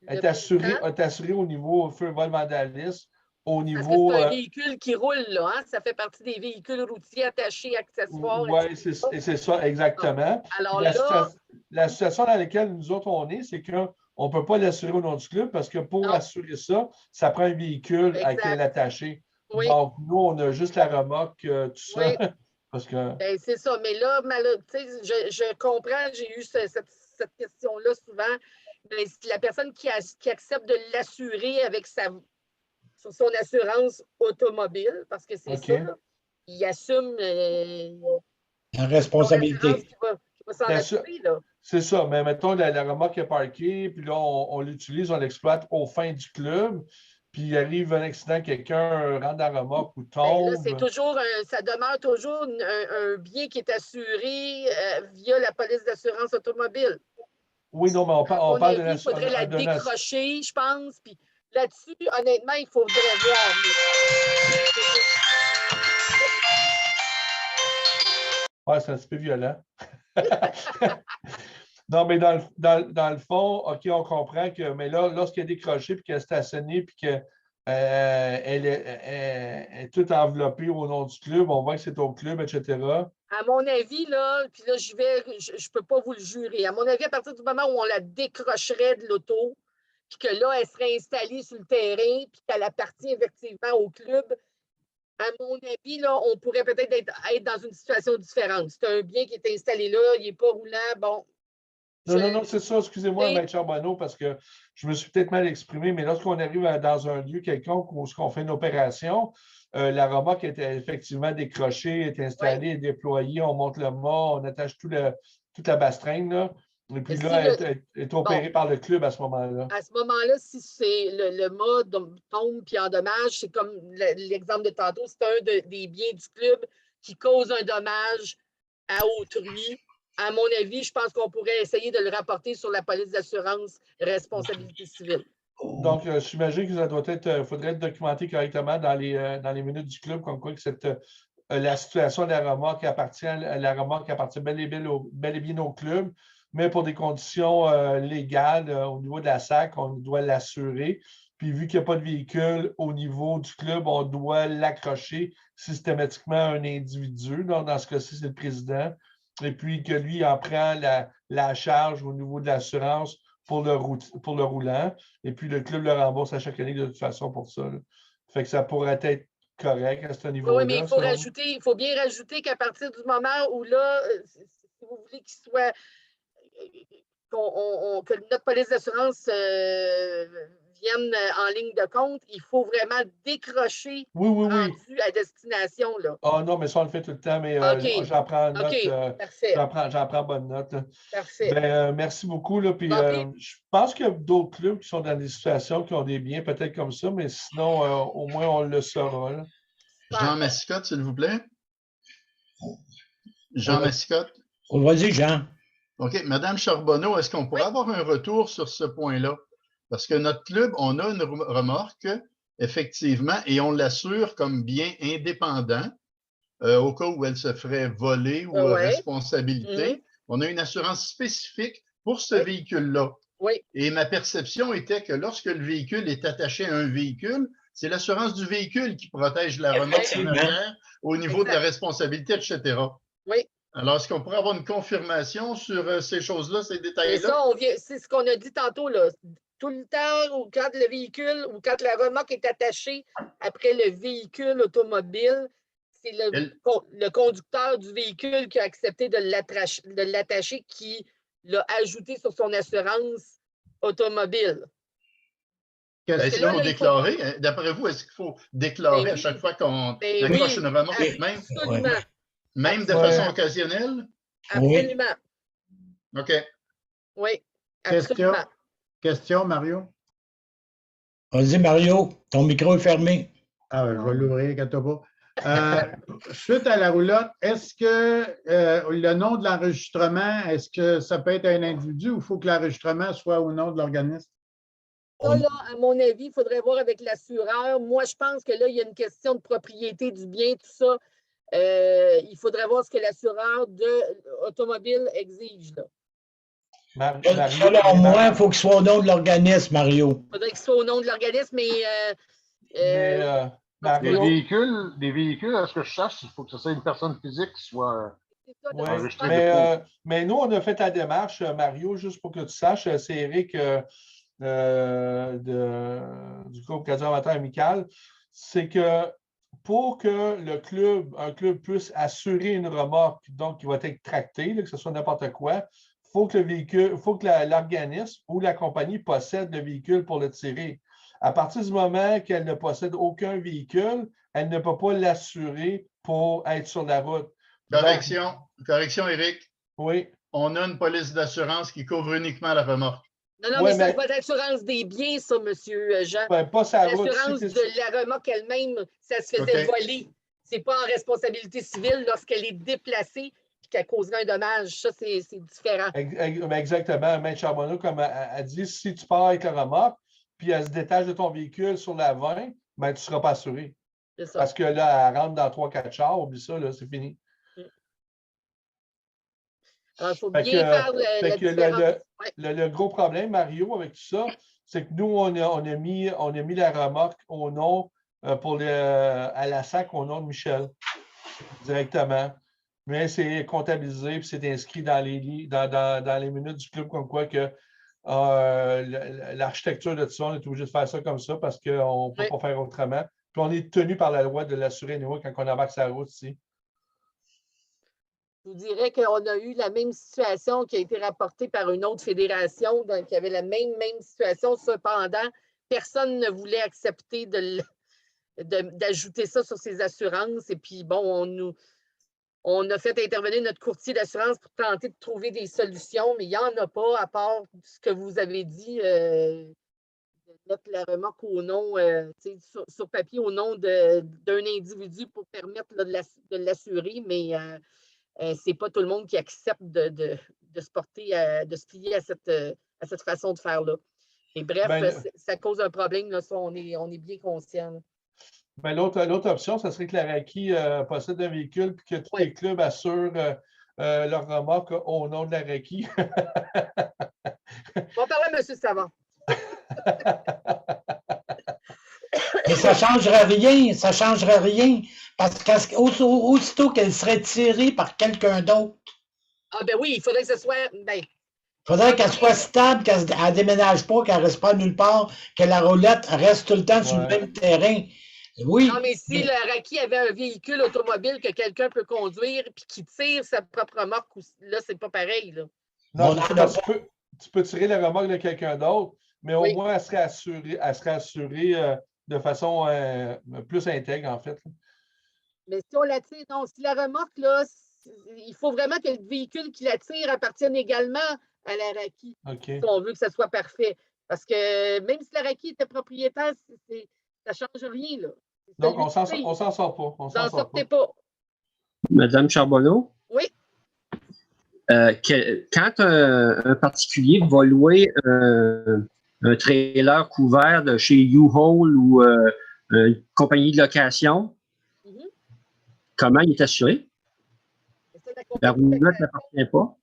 Elle est assurée au niveau feu, vol, vandalisme, au niveau. C'est un véhicule qui roule, là. Hein? Ça fait partie des véhicules routiers attachés, accessoires. Oui, c'est ça, exactement. Alors la situation dans laquelle nous autres on est, c'est qu'on ne peut pas l'assurer au nom du club parce que pour assurer ça, ça prend un véhicule à qui est attaché. Oui. Donc, nous, on a juste la remorque, tout ça. Oui. Parce que... Ben, c'est ça. Mais là, je comprends, j'ai eu cette question-là souvent. Mais la personne qui accepte de l'assurer avec sur son assurance automobile, parce que c'est ça, là, il assume la responsabilité. Qui va s'en assurer, là. C'est ça, mais mettons, la remorque est parquée, puis là, on l'utilise, on l'exploite aux fins du club. Puis il arrive un accident, quelqu'un rentre dans la remorque ou tombe. Ben là, c'est toujours ça demeure toujours un bien qui est assuré via la police d'assurance automobile. Oui, non, mais on parle de la... Il faudrait la décrocher, je pense. Puis là-dessus, honnêtement, il faudrait voir. Oui, c'est un petit peu violent. Non, mais dans le fond, OK, on comprend que, mais là, lorsqu'elle est décrochée puis qu'elle est stationnée puis qu'elle est toute enveloppée au nom du club, on voit que c'est au club, etc. À mon avis, là, puis là, je ne peux pas vous le jurer. À mon avis, à partir du moment où on la décrocherait de l'auto, puis que là, elle serait installée sur le terrain, puis qu'elle appartient effectivement au club, à mon avis, là, on pourrait peut-être être dans une situation différente. C'est un bien qui est installé là, il n'est pas roulant, bon. Non, c'est ça, excusez-moi, Maître Charbonneau, parce que je me suis peut-être mal exprimé, mais lorsqu'on arrive dans un lieu quelconque où on fait une opération, la remorque est effectivement décrochée, est installée, est déployée, on monte le mât, on attache tout toute la bastringue, là. Et puis là, elle est opérée par le club à ce moment-là. À ce moment-là, si c'est le mât tombe puis endommage, c'est comme l'exemple de tantôt, c'est un des biens du club qui cause un dommage à autrui. À mon avis, je pense qu'on pourrait essayer de le rapporter sur la police d'assurance responsabilité civile. Donc, j'imagine que ça doit être, faudrait être documenté correctement dans les minutes du club, comme quoi que la situation de la remorque appartient bel et bien au club, mais pour des conditions légales au niveau de la SAC, on doit l'assurer. Puis, vu qu'il n'y a pas de véhicule au niveau du club, on doit l'accrocher systématiquement à un individu. Donc, dans ce cas-ci, c'est le président. Et puis, que lui en prend la charge au niveau de l'assurance pour le roulant. Et puis, le club le rembourse à chaque année de toute façon pour ça. Là. Fait que ça pourrait être correct à ce niveau-là. Oui, mais il faut bien rajouter qu'à partir du moment où là, si vous voulez qu'il soit que notre police d'assurance vienne en ligne de compte, il faut vraiment décrocher rendu à destination. Là. Ah non, mais ça, on le fait tout le temps, mais j'en prends note. J'en prends bonne note. Parfait. Ben, merci beaucoup. Là, puis, je pense qu'il y a d'autres clubs qui sont dans des situations qui ont des biens peut-être comme ça, mais sinon, au moins, on le saura. Là. Jean Massicotte, s'il vous plaît. Jean Massicotte. Vas-y, Jean. OK. Madame Charbonneau, est-ce qu'on pourrait avoir un retour sur ce point-là? Parce que notre club, on a une remorque, effectivement, et on l'assure comme bien indépendant au cas où elle se ferait voler ou responsabilité. On a une assurance spécifique pour ce véhicule-là. Oui. Et ma perception était que lorsque le véhicule est attaché à un véhicule, c'est l'assurance du véhicule qui protège la remorque en arrière au niveau de la responsabilité, etc. Oui. Alors, est-ce qu'on pourrait avoir une confirmation sur ces choses-là, ces détails-là? C'est ce qu'on a dit tantôt, là. Tout le temps, ou quand le véhicule, ou quand la remorque est attachée après le véhicule automobile, c'est le conducteur du véhicule qui a accepté de l'attacher qui l'a ajouté sur son assurance automobile. Est-ce qu'il faut déclarer? D'après vous, est-ce qu'il faut déclarer à chaque fois qu'on accroche une remorque? Même de façon occasionnelle? Absolument. OK. Oui, absolument. Question, Mario? Vas-y, Mario, ton micro est fermé. Ah, je vais l'ouvrir, Katoba. Suite à la roulotte, est-ce que le nom de l'enregistrement, est-ce que ça peut être un individu ou il faut que l'enregistrement soit au nom de l'organisme? Ça, là, à mon avis, il faudrait voir avec l'assureur. Moi, je pense que là, il y a une question de propriété du bien, tout ça. Il faudrait voir ce que l'assureur automobile exige. Là. Selon moi, il faut qu'il soit au nom de l'organisme, Mario. Il faudrait qu'il soit au nom de l'organisme, mais des véhicules, à ce que je sache, il faut que ce soit une personne physique qui soit enregistrée. Mais nous, on a fait la démarche, Mario, juste pour que tu saches, c'est Eric du groupe Cadre Amateur Amical, c'est que pour que un club puisse assurer une remorque, donc qui va être tractée, que ce soit n'importe quoi, il faut que l'organisme ou la compagnie possède le véhicule pour le tirer. À partir du moment qu'elle ne possède aucun véhicule, elle ne peut pas l'assurer pour être sur la route. Correction, Éric. Oui. On a une police d'assurance qui couvre uniquement la remorque. Non, mais ça, c'est pas l'assurance des biens, ça, M. Jean. Pas sa route. L'assurance de la remorque elle-même, ça se faisait voler. C'est pas en responsabilité civile lorsqu'elle est déplacée et qu'elle causerait un dommage. Ça, c'est différent. Exactement. Maître Charbonneau, comme elle dit, si tu pars avec la remorque, puis elle se détache de ton véhicule sur la 20, ben, tu ne seras pas assuré. C'est ça. Parce que là, elle rentre dans 3-4 chars, oublie ça, c'est fini. Il faut bien faire la différence. Le gros problème, Mario, avec tout ça, c'est que nous, on a mis la remorque au nom à la SAC au nom de Michel, directement. Mais c'est comptabilisé et c'est inscrit dans les minutes du club comme quoi que l'architecture de tout ça, on est obligé de faire ça comme ça parce qu'on ne peut pas faire autrement. Puis on est tenu par la loi de l'assurer quand on embarque sa route ici. Je vous dirais qu'on a eu la même situation qui a été rapportée par une autre fédération, donc il y avait la même situation. Cependant, personne ne voulait accepter d'ajouter ça sur ses assurances. Et puis, bon, On a fait intervenir notre courtier d'assurance pour tenter de trouver des solutions, mais il n'y en a pas, à part ce que vous avez dit, de mettre la remorque au nom, sur papier, au nom d'un individu pour permettre là, de l'assurer, mais ce n'est pas tout le monde qui accepte de se porter, de se plier à cette façon de faire-là. Et bref, ça cause un problème, là, ça, on est bien conscient. Ben, l'autre option, ça serait que la RAQI possède un véhicule et que tous les clubs assurent leur remorque au nom de la RAQI. On va parler à M. Savard. Mais ça ne changerait rien, ça ne changerait rien. Parce qu'aussitôt qu'elle serait tirée par quelqu'un d'autre. Ah ben oui, il faudrait que ce soit. Ben, il faudrait qu'elle soit stable, qu'elle ne déménage pas, qu'elle ne reste pas nulle part, que la roulette reste tout le temps sur le même terrain. Oui. Non, mais si le RAQI avait un véhicule automobile que quelqu'un peut conduire et qui tire sa propre remorque, là, c'est pas pareil. Là. Non, tu peux tirer la remorque de quelqu'un d'autre, mais au moins, elle serait assurée de façon plus intègre, en fait. Mais si on la tire, non, si la remorque, là, il faut vraiment que le véhicule qui la tire appartienne également à la RAQI. Okay. Si on veut que ça soit parfait. Parce que même si la RAQI était propriétaire, ça ne change rien. Là. Donc, on s'en sort pas. Vous n'en sortez pas. Madame Charbonneau? Oui. Quand un particulier va louer un trailer couvert de chez U-Haul ou une compagnie de location, comment il est assuré? La roulette n'appartient pas?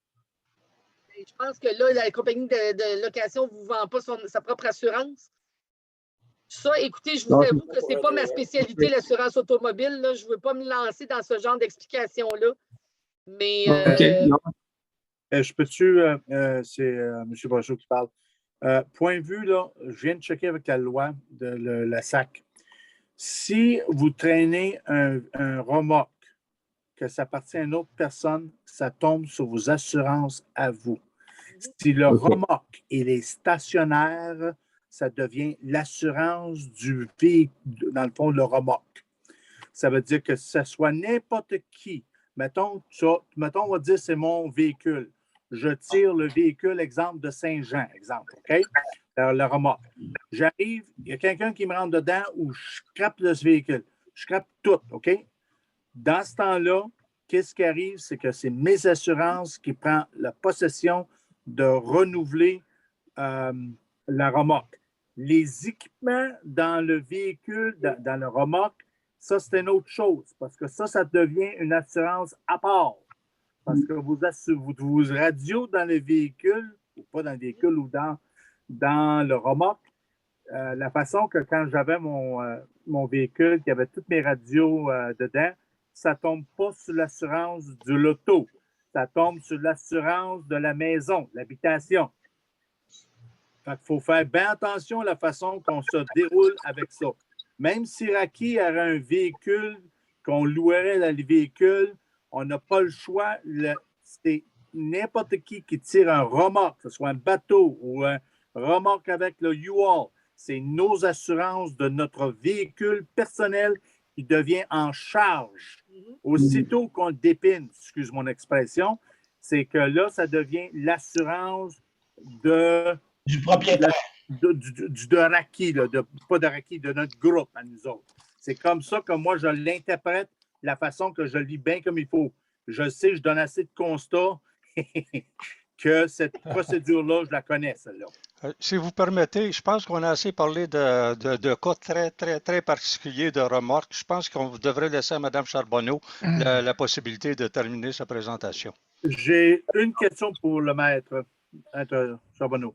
Je pense que là, la compagnie de location ne vous vend pas sa propre assurance. Ça, écoutez, je vous avoue que ce n'est pas ma spécialité, l'assurance automobile. Là. Je ne veux pas me lancer dans ce genre d'explication-là. Mais. Je peux-tu. C'est M. Brochot qui parle. Point de vue, là, je viens de checker avec la loi de la SAC. Si vous traînez un remorque, que ça appartient à une autre personne, ça tombe sur vos assurances à vous. Si le remorque il est stationnaire, ça devient l'assurance du véhicule, dans le fond, le remorque. Ça veut dire que ce soit n'importe qui. Mettons, on va dire c'est mon véhicule. Je tire le véhicule, exemple, de Saint-Jean, exemple, OK? Le remorque. J'arrive, il y a quelqu'un qui me rentre dedans ou je scrape ce véhicule. Je scrape tout, OK? Dans ce temps-là, qu'est-ce qui arrive? C'est que c'est mes assurances qui prennent la possession de renouveler la remorque. Les équipements dans le véhicule, dans le remorque, ça, c'est une autre chose parce que ça devient une assurance à part. Parce que vos radios dans le véhicule, ou pas dans le véhicule, ou dans le remorque, la façon que quand j'avais mon véhicule, qui avait toutes mes radios dedans, ça ne tombe pas sur l'assurance de l'auto. Ça tombe sur l'assurance de la maison, l'habitation. Il faut faire bien attention à la façon qu'on se déroule avec ça. Même si RAQI aurait un véhicule, qu'on louerait le véhicule, on n'a pas le choix. C'est n'importe qui tire un remorque, que ce soit un bateau ou un remorque avec le U-Haul. C'est nos assurances de notre véhicule personnel qui devient en charge. Aussitôt qu'on le dépine, excuse mon expression, c'est que là, ça devient l'assurance du propriétaire. De RAQI, pas de RAQI, de notre groupe à nous autres. C'est comme ça que moi, je l'interprète, la façon que je lis bien comme il faut. Je sais, je donne assez de constats que cette procédure-là, je la connais, celle-là. Si vous permettez, je pense qu'on a assez parlé de cas très, très, très particuliers de remorques. Je pense qu'on devrait laisser à Mme Charbonneau la possibilité de terminer sa présentation. J'ai une question pour le maître Charbonneau.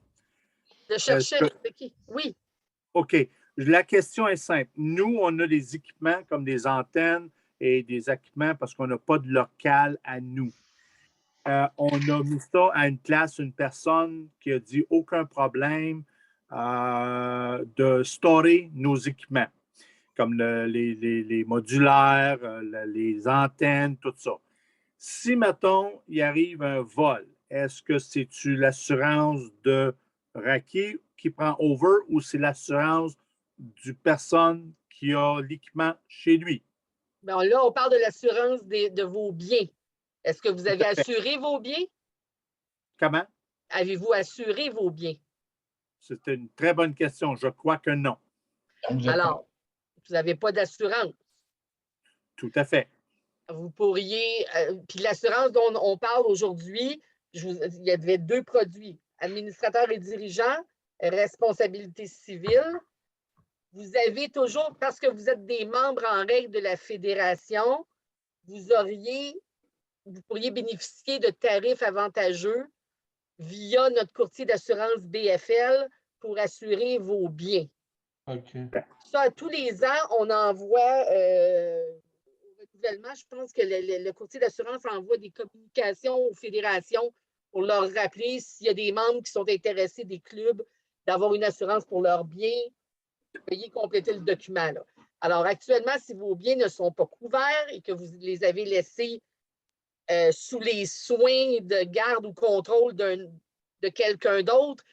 De chercher qui? Oui. OK. La question est simple. Nous, on a des équipements comme des antennes et des équipements parce qu'on n'a pas de local à nous. On a mis ça à une place, une personne qui a dit aucun problème de storer nos équipements, comme les modulaires, les antennes, tout ça. Si, mettons, il arrive un vol, est-ce que c'est-tu l'assurance de RAQI qui prend over ou c'est l'assurance du personne qui a l'équipement chez lui? Bon, là, on parle de l'assurance de vos biens. Est-ce que vous avez assuré vos biens? Comment? Avez-vous assuré vos biens? C'est une très bonne question. Je crois que non. Alors, vous n'avez pas d'assurance. Tout à fait. Vous pourriez, puis l'assurance dont on parle aujourd'hui, il y avait 2 produits, administrateur et dirigeant, responsabilité civile. Vous avez toujours, parce que vous êtes des membres en règle de la fédération, vous pourriez bénéficier de tarifs avantageux via notre courtier d'assurance BFL pour assurer vos biens. OK. Ça, tous les ans, on envoie au renouvellement, je pense que le courtier d'assurance envoie des communications aux fédérations pour leur rappeler s'il y a des membres qui sont intéressés des clubs d'avoir une assurance pour leurs biens. Veuillez compléter le document. Là. Alors, actuellement, si vos biens ne sont pas couverts et que vous les avez laissés sous les soins de garde ou contrôle de quelqu'un d'autre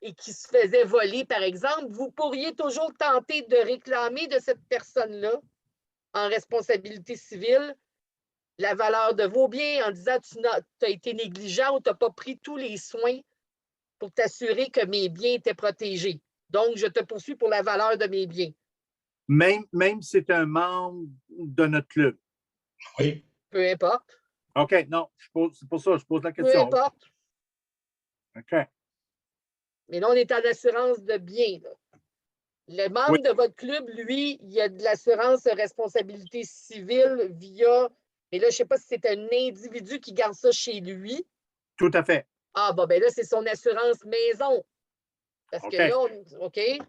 et qui se faisait voler, par exemple, vous pourriez toujours tenter de réclamer de cette personne-là en responsabilité civile la valeur de vos biens en disant tu as été négligent ou tu n'as pas pris tous les soins pour t'assurer que mes biens étaient protégés. Donc, je te poursuis pour la valeur de mes biens. Même si c'est un membre de notre club. Oui. Peu importe. OK, non, c'est pour ça que je pose la question. Peu importe. OK. Mais là, on est en assurance de biens. Là. Le membre de votre club, lui, il a de l'assurance responsabilité civile via... Mais là, je ne sais pas si c'est un individu qui garde ça chez lui. Tout à fait. Ah, bon, ben là, c'est son assurance maison. Parce que là,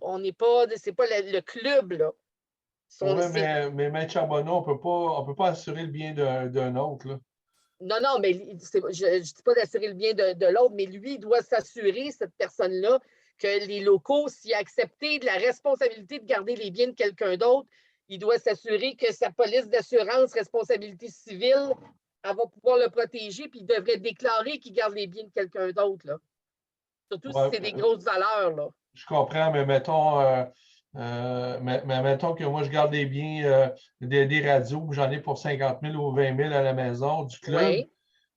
on n'est pas... C'est pas le club, là. Oui, mais M. Charbonneau, on ne peut pas assurer le bien d'un autre, là. Non, mais je ne dis pas d'assurer le bien de l'autre, mais lui, il doit s'assurer, cette personne-là, que les locaux, s'il a accepté de la responsabilité de garder les biens de quelqu'un d'autre, il doit s'assurer que sa police d'assurance responsabilité civile, elle va pouvoir le protéger, puis il devrait déclarer qu'il garde les biens de quelqu'un d'autre, là. Surtout si c'est des grosses valeurs, là. Je comprends, mais mettons que moi, je garde des biens, des radios, j'en ai pour 50 000 ou 20 000 à la maison du club. Oui.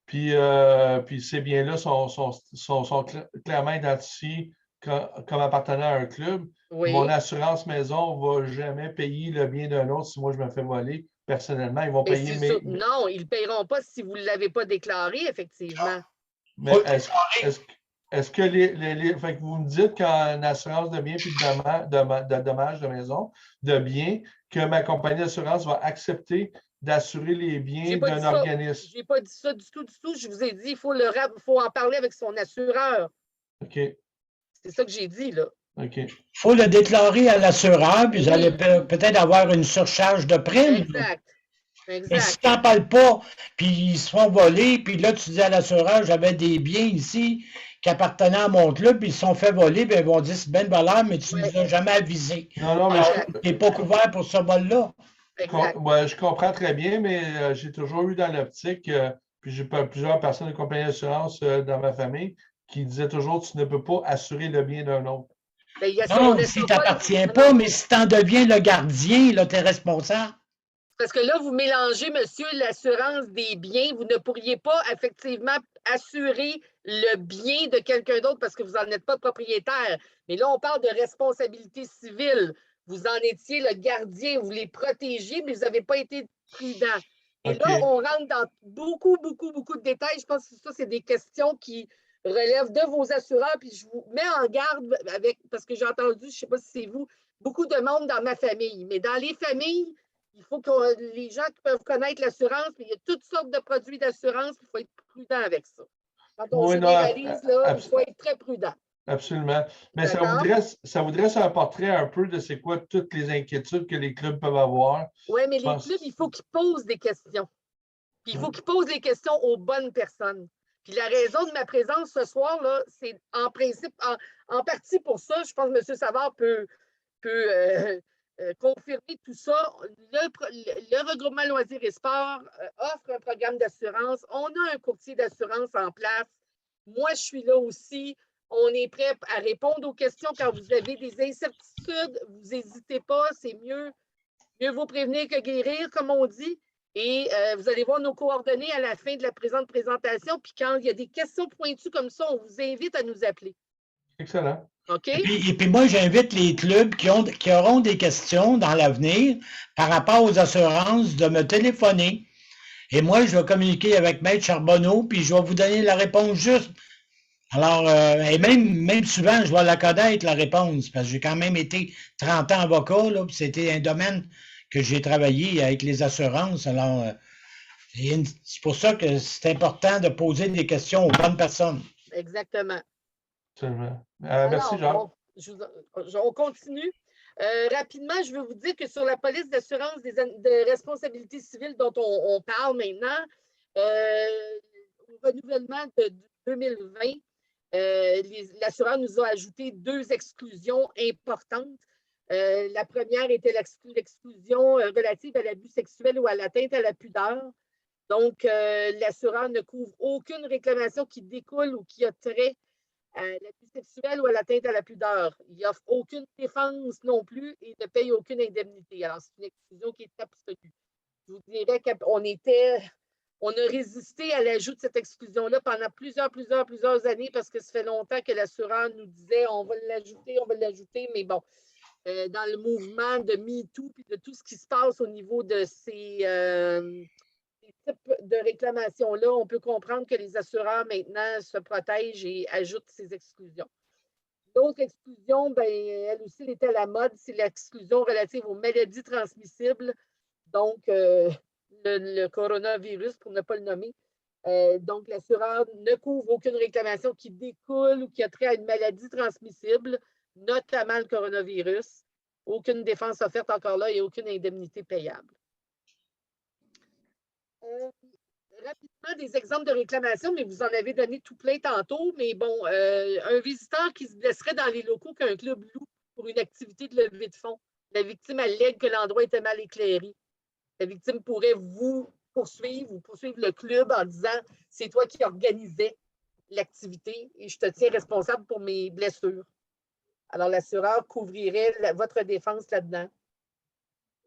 Puis ces biens-là sont clairement identifiés comme appartenant à un club. Oui. Mon assurance maison ne va jamais payer le bien d'un autre si moi je me fais voler. Personnellement, ils vont payer mes... Non, ils ne paieront pas si vous ne l'avez pas déclaré, effectivement. Mais est-ce que fait que vous me dites qu'en assurance de biens puis de dommages de maison, de biens, que ma compagnie d'assurance va accepter d'assurer les biens d'un organisme? Je n'ai pas dit ça du tout. Je vous ai dit, il faut en parler avec son assureur. OK. C'est ça que j'ai dit, là. OK. Il faut le déclarer à l'assureur, puis vous allez peut-être avoir une surcharge de prime. Exact. Mais si tu n'en parles pas, puis ils se font voler, puis là, tu dis à l'assureur, j'avais des biens ici qui appartenaient à mon club, puis ils se sont fait voler, bien, ils vont dire c'est bien de valeur, mais tu ne nous as jamais avisé. Non, mais tu n'es pas couvert pour ce vol-là. Je comprends très bien, mais j'ai toujours eu dans l'optique, puis j'ai plusieurs personnes de compagnie d'assurance dans ma famille qui disaient toujours tu ne peux pas assurer le bien d'un autre. Non, si tu n'appartiens pas, mais si tu en deviens le gardien, là, tu es responsable. Parce que là, vous mélangez, monsieur, l'assurance des biens. Vous ne pourriez pas effectivement assurer le bien de quelqu'un d'autre parce que vous n'en êtes pas propriétaire. Mais là, on parle de responsabilité civile. Vous en étiez le gardien, vous les protégez, mais vous n'avez pas été prudent. Et là, on rentre dans beaucoup de détails. Je pense que ça, c'est des questions qui relèvent de vos assureurs. Puis je vous mets en garde parce que j'ai entendu, je ne sais pas si c'est vous, beaucoup de monde dans ma famille. Mais dans les familles, il faut que les gens qui peuvent connaître l'assurance, il y a toutes sortes de produits d'assurance, il faut être prudent avec ça. Quand on généralise, il faut être très prudent. Absolument. Mais ça voudrait se portrait un peu de c'est quoi toutes les inquiétudes que les clubs peuvent avoir. Oui, mais les clubs, il faut qu'ils posent des questions. Puis il faut qu'ils posent les questions aux bonnes personnes. Puis la raison de ma présence ce soir, là, c'est en principe, en partie pour ça, je pense que M. Savard peut confirmer tout ça. Le regroupement loisirs et sports offre un programme d'assurance. On a un courtier d'assurance en place. Moi, je suis là aussi. On est prêt à répondre aux questions quand vous avez des incertitudes. Vous n'hésitez pas, c'est mieux Mieux vaut prévenir que guérir, comme on dit. Et vous allez voir nos coordonnées à la fin de la présente présentation. Puis quand il y a des questions pointues comme ça, on vous invite à nous appeler. Excellent. OK? Et puis moi, j'invite les clubs qui auront des questions dans l'avenir par rapport aux assurances de me téléphoner. Et moi, je vais communiquer avec Maître Charbonneau, puis je vais vous donner la réponse juste. Alors, et même souvent, je vais la connaître, la réponse, parce que j'ai quand même été 30 ans avocat, là, puis c'était un domaine que j'ai travaillé avec les assurances. Alors, c'est pour ça que c'est important de poser des questions aux bonnes personnes. Exactement. Merci, Jacques. On continue. Rapidement, je veux vous dire que sur la police d'assurance de responsabilité civile dont on parle maintenant, au renouvellement de 2020, l'assureur nous a ajouté 2 exclusions importantes. La première était l'exclusion relative à l'abus sexuel ou à l'atteinte à la pudeur. Donc, l'assureur ne couvre aucune réclamation qui découle ou qui a trait à l'abus sexuel ou à l'atteinte à la pudeur. Il n'offre aucune défense non plus et ne paye aucune indemnité. Alors, c'est une exclusion qui est absolue. Je vous dirais qu'on a résisté à l'ajout de cette exclusion-là pendant plusieurs années parce que ça fait longtemps que l'assureur nous disait on va l'ajouter, mais bon, dans le mouvement de MeToo et de tout ce qui se passe au niveau de ces types de réclamations-là, on peut comprendre que les assureurs maintenant se protègent et ajoutent ces exclusions. L'autre exclusion, ben, elle aussi, elle était à la mode, c'est l'exclusion relative aux maladies transmissibles, donc le coronavirus, pour ne pas le nommer. Donc, l'assureur ne couvre aucune réclamation qui découle ou qui a trait à une maladie transmissible, notamment le coronavirus. Aucune défense offerte encore là et aucune indemnité payable. Rapidement, des exemples de réclamation, mais vous en avez donné tout plein tantôt. Mais bon, un visiteur qui se blesserait dans les locaux qu'un club loue pour une activité de levée de fonds. La victime allègue que l'endroit était mal éclairé. La victime pourrait vous poursuivre le club en disant « c'est toi qui organisais l'activité et je te tiens responsable pour mes blessures ». Alors, l'assureur couvrirait votre défense là-dedans.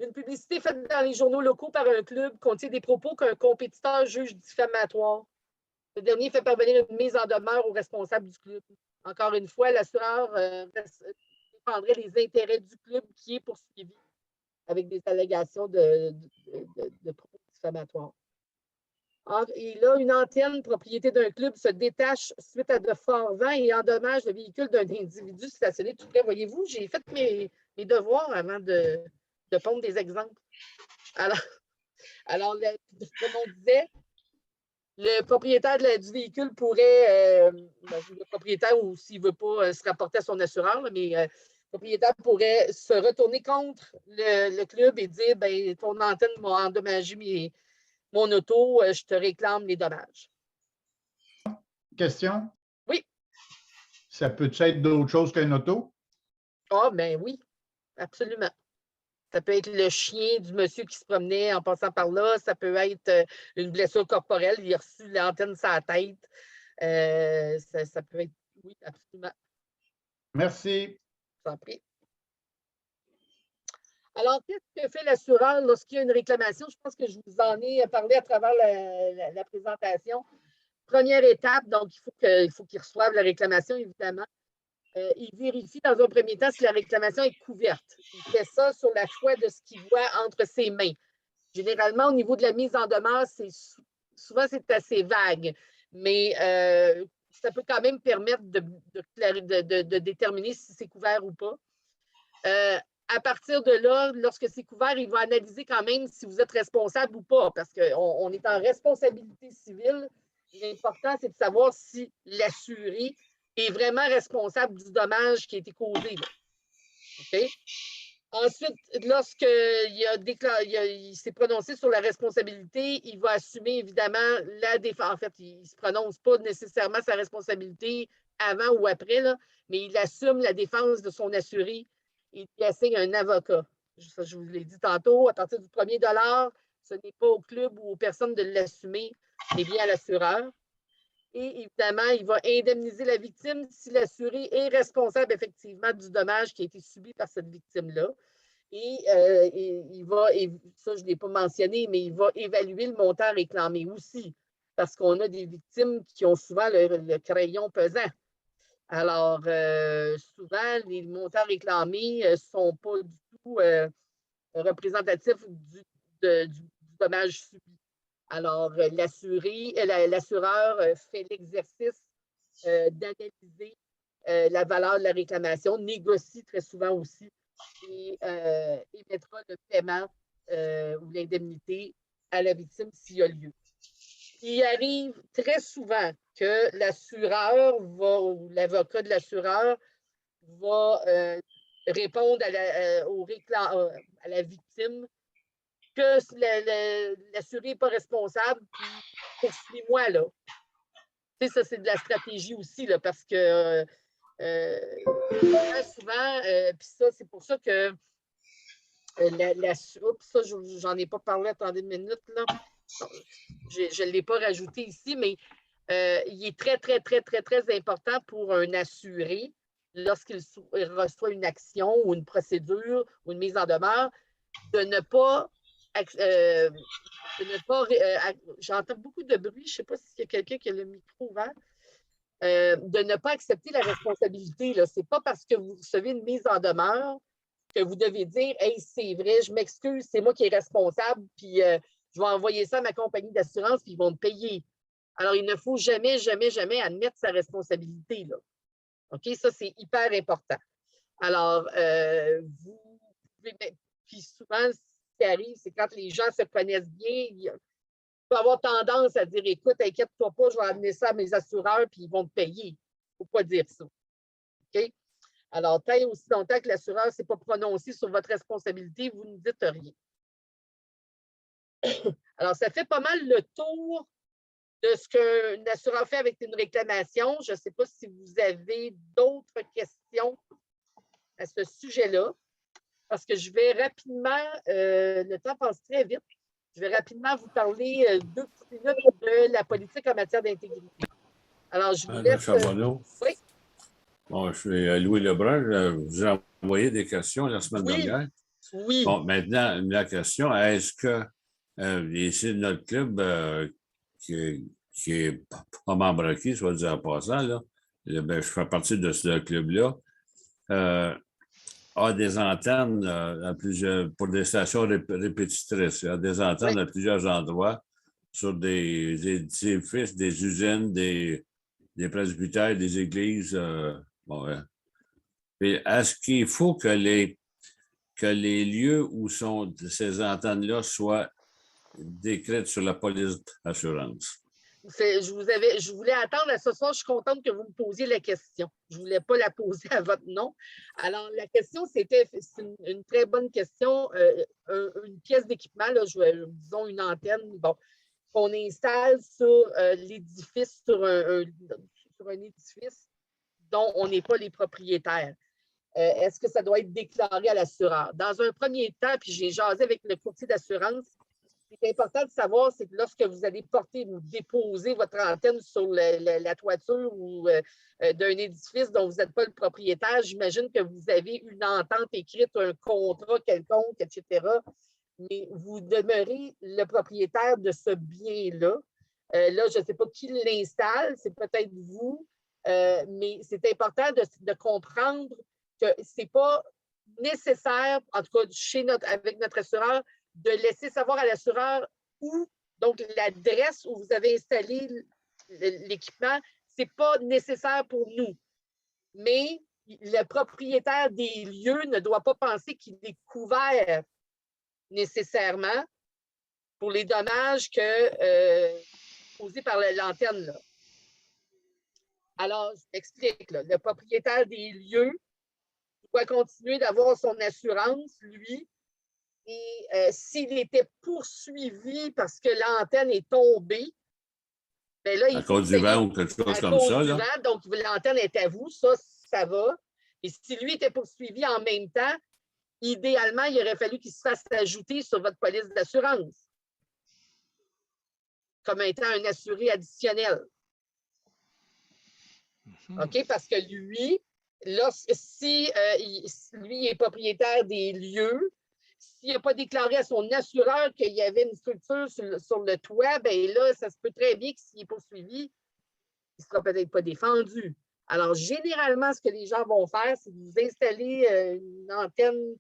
Une publicité faite dans les journaux locaux par un club contient des propos qu'un compétiteur juge diffamatoires. Ce dernier fait parvenir une mise en demeure au responsable du club. Encore une fois, l'assureur défendrait les intérêts du club qui est poursuivi avec des allégations de propos diffamatoires. Et là, une antenne propriété d'un club se détache suite à de forts vents et endommage le véhicule d'un individu stationné tout près. Voyez-vous, j'ai fait mes devoirs avant de pondre des exemples. Alors comme on disait, le propriétaire du véhicule pourrait, le propriétaire, ou s'il ne veut pas se rapporter à son assureur, mais le propriétaire pourrait se retourner contre le club et dire ben, ton antenne m'a endommagé mon auto, je te réclame les dommages. Question? Oui. Ça peut être d'autre chose qu'un auto? Ah, ben oui, absolument. Ça peut être le chien du monsieur qui se promenait en passant par là. Ça peut être une blessure corporelle. Il a reçu l'antenne sur la tête. Ça peut être, oui, absolument. Merci. Je t'en prie. Alors, qu'est-ce que fait l'assureur lorsqu'il y a une réclamation? Je pense que je vous en ai parlé à travers la présentation. Première étape, donc il faut qu'il reçoive la réclamation, évidemment. Il vérifie dans un premier temps si la réclamation est couverte. Il fait ça sur la foi de ce qu'il voit entre ses mains. Généralement, au niveau de la mise en demeure, souvent c'est assez vague, mais ça peut quand même permettre de déterminer si c'est couvert ou pas. À partir de là, lorsque c'est couvert, il va analyser quand même si vous êtes responsable ou pas, parce qu'on est en responsabilité civile. L'important, c'est de savoir si l'assuré est vraiment responsable du dommage qui a été causé. Okay? Ensuite, lorsqu'il s'est prononcé sur la responsabilité, il va assumer évidemment la défense. En fait, il ne se prononce pas nécessairement sa responsabilité avant ou après, là, mais il assume la défense de son assuré et il assigne un avocat. Je vous l'ai dit tantôt, à partir du $1er, ce n'est pas au club ou aux personnes de l'assumer, mais bien à l'assureur. Et évidemment, il va indemniser la victime si l'assuré est responsable effectivement du dommage qui a été subi par cette victime-là. Et ça, je ne l'ai pas mentionné, mais il va évaluer le montant réclamé aussi, parce qu'on a des victimes qui ont souvent le crayon pesant. Alors, souvent, les montants réclamés ne sont pas du tout représentatifs du dommage subi. Alors, l'assureur fait l'exercice d'analyser la valeur de la réclamation, négocie très souvent aussi et émettra le paiement ou l'indemnité à la victime s'il y a lieu. Il arrive très souvent que l'assureur ou l'avocat de l'assureur va répondre à la victime que l'assuré n'est pas responsable, puis poursuis-moi, là. Tu sais, ça, c'est de la stratégie aussi, là, parce que souvent, puis ça, c'est pour ça que ça, j'en ai pas parlé, attendez une minute, là. Je ne l'ai pas rajouté ici, mais il est très, très, très, très, très important pour un assuré, lorsqu'il reçoit une action ou une procédure ou une mise en demeure, de ne pas j'entends beaucoup de bruit, je ne sais pas s'il y a quelqu'un qui a le micro ouvert, de ne pas accepter la responsabilité. Ce n'est pas parce que vous recevez une mise en demeure que vous devez dire « Hey, c'est vrai, je m'excuse, c'est moi qui est responsable, puis je vais envoyer ça à ma compagnie d'assurance, puis ils vont me payer. » Alors, il ne faut jamais, jamais, jamais admettre sa responsabilité, là. OK? Ça, c'est hyper important. Alors, vous pouvez... Puis souvent, ce qui arrive, c'est quand les gens se connaissent bien, ils peuvent avoir tendance à dire « Écoute, inquiète-toi pas, je vais amener ça à mes assureurs, puis ils vont te payer. » Il ne faut pas dire ça. OK? Alors, tant et aussi longtemps que l'assureur ne s'est pas prononcé sur votre responsabilité, vous ne dites rien. Alors, ça fait pas mal le tour de ce qu'un assureur fait avec une réclamation. Je ne sais pas si vous avez d'autres questions à ce sujet-là, parce que je vais rapidement, le temps passe très vite, je vais rapidement vous parler 2 petites minutes de la politique en matière d'intégrité. Alors, je vous laisse... Oui. Bon, je suis Louis Lebrun. Je vous ai envoyé des questions la semaine dernière. Oui. Bon, maintenant, la question, est-ce que ici, notre club, qui est pas membre acquis, soit dit en passant, là, je fais partie de ce club-là, a des antennes pour des stations répétitrices. Il y a des antennes à plusieurs endroits sur des édifices, des usines, des presbytères, des églises. Est-ce qu'il faut que les lieux où sont ces antennes-là soient décrites sur la police d'assurance? Je voulais attendre à ce soir. Je suis contente que vous me posiez la question. Je ne voulais pas la poser à votre nom. Alors, la question, c'est une très bonne question. Une pièce d'équipement, disons une antenne, qu'on installe sur l'édifice, sur un édifice dont on n'est pas les propriétaires. Est-ce que ça doit être déclaré à l'assureur? Dans un premier temps, puis j'ai jasé avec le courtier d'assurance, ce qui est important de savoir, c'est que lorsque vous allez porter ou déposer votre antenne sur la toiture ou d'un édifice dont vous n'êtes pas le propriétaire, j'imagine que vous avez une entente écrite, un contrat quelconque, etc. Mais vous demeurez le propriétaire de ce bien-là. Là, je ne sais pas qui l'installe, c'est peut-être vous, mais c'est important de comprendre que ce n'est pas nécessaire, en tout cas avec notre assureur, de laisser savoir à l'assureur où, donc l'adresse où vous avez installé l'équipement, ce n'est pas nécessaire pour nous. Mais le propriétaire des lieux ne doit pas penser qu'il est couvert nécessairement pour les dommages causés par l'antenne. Alors, je m'explique. Le propriétaire des lieux doit continuer d'avoir son assurance, lui, et s'il était poursuivi parce que l'antenne est tombée, bien là, à cause du vent ou quelque chose comme ça. Là. Vent, donc, l'antenne est à vous, ça va. Et si lui était poursuivi en même temps, idéalement, il aurait fallu qu'il se fasse ajouter sur votre police d'assurance comme étant un assuré additionnel. OK? Parce que lui, si lui est propriétaire des lieux, s'il n'a pas déclaré à son assureur qu'il y avait une structure sur le toit, bien là, ça se peut très bien que s'il est poursuivi, il ne sera peut-être pas défendu. Alors, généralement, ce que les gens vont faire, c'est vous installer une antenne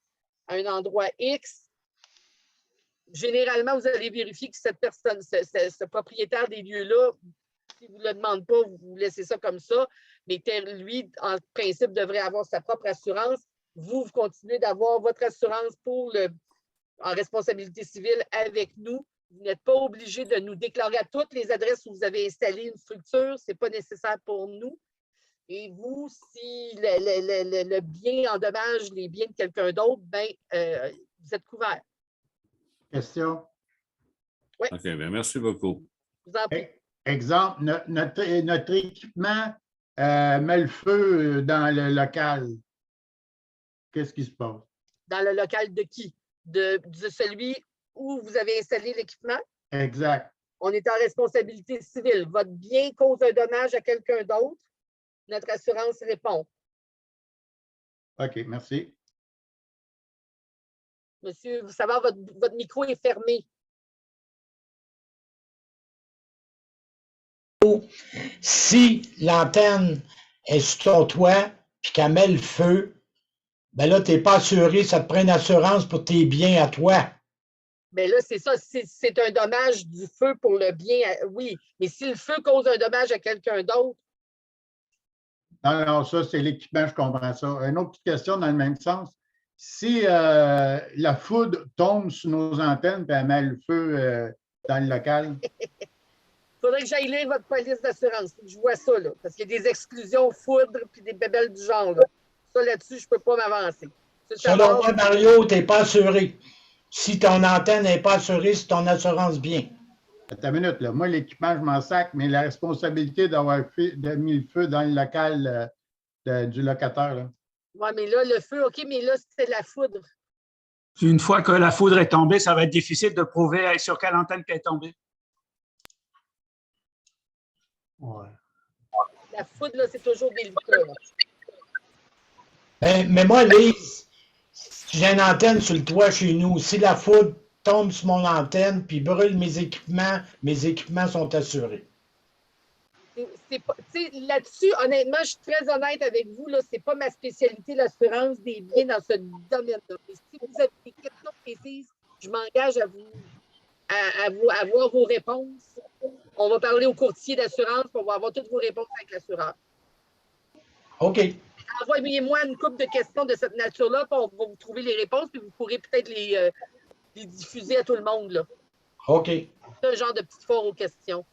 à un endroit X. Généralement, vous allez vérifier que cette personne, ce propriétaire des lieux-là, s'il ne vous le demande pas, vous laissez ça comme ça. Mais lui, en principe, devrait avoir sa propre assurance. Vous continuez d'avoir votre assurance en responsabilité civile avec nous. Vous n'êtes pas obligé de nous déclarer à toutes les adresses où vous avez installé une structure. Ce n'est pas nécessaire pour nous. Et vous, si le bien endommage les biens de quelqu'un d'autre, ben, vous êtes couvert. Question? Oui. OK, bien, merci beaucoup. Je vous en prie. Exemple, notre équipement met le feu dans le local. Qu'est-ce qui se passe? Dans le local de qui? De celui où vous avez installé l'équipement? Exact. On est en responsabilité civile. Votre bien cause un dommage à quelqu'un d'autre, notre assurance répond. OK, merci. Monsieur, vous savez, votre micro est fermé. Si l'antenne est sur ton toit et qu'elle met le feu, ben là, tu n'es pas assuré, ça te prend une assurance pour tes biens à toi. Bien là, c'est ça, c'est un dommage du feu pour le bien, oui. Mais si le feu cause un dommage à quelqu'un d'autre. Non, ça, c'est l'équipement, je comprends ça. Une autre petite question dans le même sens. Si la foudre tombe sur nos antennes et elle met le feu dans le local. Il faudrait que j'aille lire votre police d'assurance. Je vois ça, là. Parce qu'il y a des exclusions foudre et des bébelles du genre. Là. Ça, là-dessus, je ne peux pas m'avancer. Selon moi, Mario, tu n'es pas assuré. Si ton antenne n'est pas assurée, c'est ton assurance bien. Attends une minute, là. Moi, l'équipement, je m'en sac, mais la responsabilité d'avoir mis le feu dans le local du locataire. Oui, mais là, le feu, OK, mais là, c'est la foudre. Une fois que la foudre est tombée, ça va être difficile de prouver sur quelle antenne qu'elle est tombée. Ouais. La foudre, là, c'est toujours délicat. Mais moi, Lise, j'ai une antenne sur le toit chez nous. Si la foudre tombe sur mon antenne puis brûle mes équipements sont assurés. Là-dessus, honnêtement, je suis très honnête avec vous. Ce n'est pas ma spécialité, l'assurance des biens dans ce domaine-là. Si vous avez des questions précises, je m'engage à avoir vos réponses. On va parler au courtier d'assurance, on va avoir toutes vos réponses avec l'assureur. OK. Envoyez-moi une couple de questions de cette nature-là, puis on va vous trouver les réponses, puis vous pourrez peut-être les diffuser à tout le monde. Là. OK. C'est un genre de petite foire aux questions.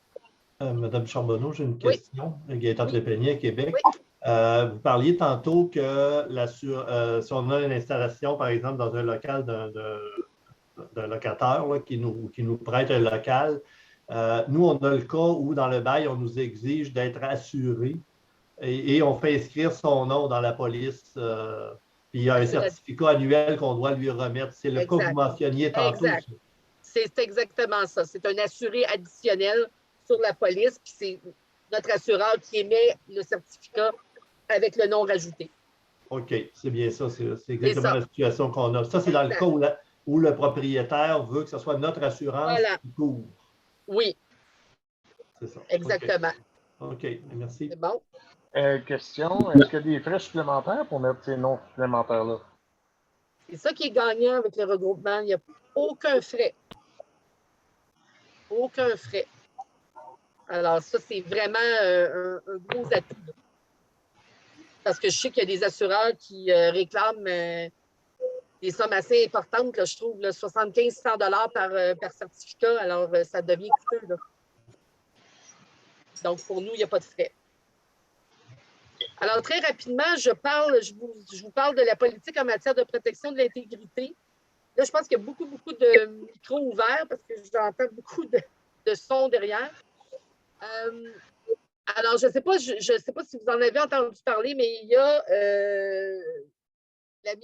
Madame Charbonneau, j'ai une question. Oui. Gaëtan Trépanier à Québec. Oui. Vous parliez tantôt que si on a une installation, par exemple, dans un local d'un locataire là, qui nous prête un local, nous, on a le cas où, dans le bail, on nous exige d'être assuré et on fait inscrire son nom dans la police. Puis il y a un certificat annuel qu'on doit lui remettre. C'est le cas que vous mentionniez tantôt. Exact. C'est exactement ça. C'est un assuré additionnel sur la police, puis c'est notre assureur qui émet le certificat avec le nom rajouté. OK, c'est bien ça. C'est exactement la situation qu'on a. Ça, c'est dans le cas où le propriétaire veut que ce soit notre assurance qui couvre. Oui. C'est ça. Exactement. OK, merci. C'est bon. Question, est-ce qu'il y a des frais supplémentaires pour mettre ces noms supplémentaires-là? C'est ça qui est gagnant avec le regroupement. Il n'y a aucun frais. Aucun frais. Alors, ça, c'est vraiment un gros atout. Là. Parce que je sais qu'il y a des assureurs qui réclament des sommes assez importantes, là, je trouve, 75-100 $ par certificat. Alors, ça devient coûteux. Là. Donc, pour nous, il n'y a pas de frais. Alors, très rapidement, je vous parle de la politique en matière de protection de l'intégrité. Là, je pense qu'il y a beaucoup de micros ouverts parce que j'entends beaucoup de sons derrière. Alors, je ne sais pas si vous en avez entendu parler, mais il y a la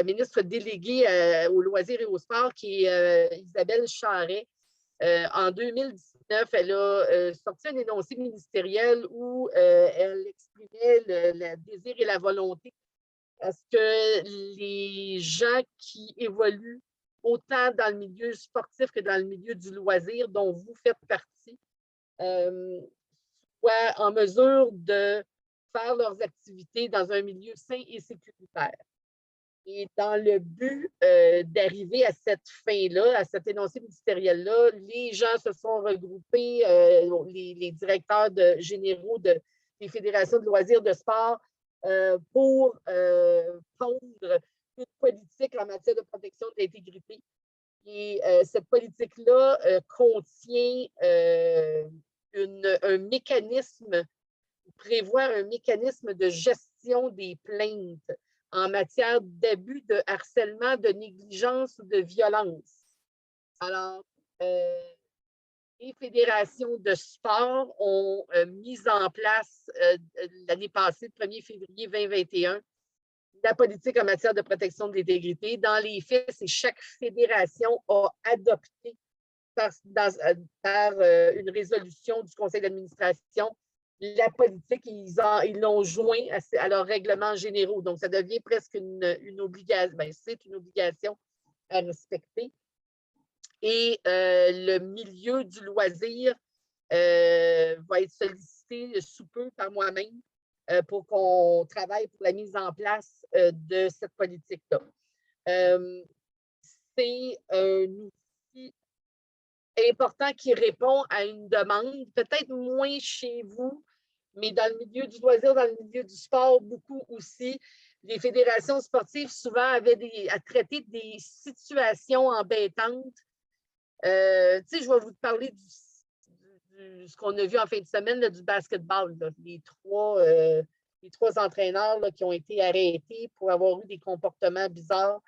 ministre déléguée aux loisirs et aux sports qui est Isabelle Charret. En 2019, elle a sorti un énoncé ministériel où elle exprimait le désir et la volonté Est-ce que les gens qui évoluent autant dans le milieu sportif que dans le milieu du loisir, dont vous faites partie, soient en mesure de faire leurs activités dans un milieu sain et sécuritaire? Et dans le but d'arriver à cette fin-là, à cet énoncé ministériel-là, les gens se sont regroupés, les directeurs généraux des fédérations de loisirs de sport, pour pondre une politique en matière de protection de l'intégrité. Et cette politique-là contient un mécanisme, prévoit un mécanisme de gestion des plaintes en matière d'abus, de harcèlement, de négligence ou de violence. Alors, les fédérations de sport ont mis en place l'année passée, le 1er février 2021, la politique en matière de protection de l'intégrité. Dans les faits, c'est chaque fédération a adopté par une résolution du conseil d'administration la politique, ils l'ont joint à leurs règlements généraux. Donc, ça devient presque une obligation. Bien, c'est une obligation à respecter. Et le milieu du loisir va être sollicité sous peu par moi-même pour qu'on travaille pour la mise en place de cette politique-là. C'est un outil important qui répond à une demande, peut-être moins chez vous, mais dans le milieu du loisir, dans le milieu du sport, beaucoup aussi. Les fédérations sportives, souvent, avaient à traiter des situations embêtantes. Tu sais, je vais vous parler de ce qu'on a vu en fin de semaine, là, du basketball. Là. Les trois entraîneurs là, qui ont été arrêtés pour avoir eu des comportements bizarres.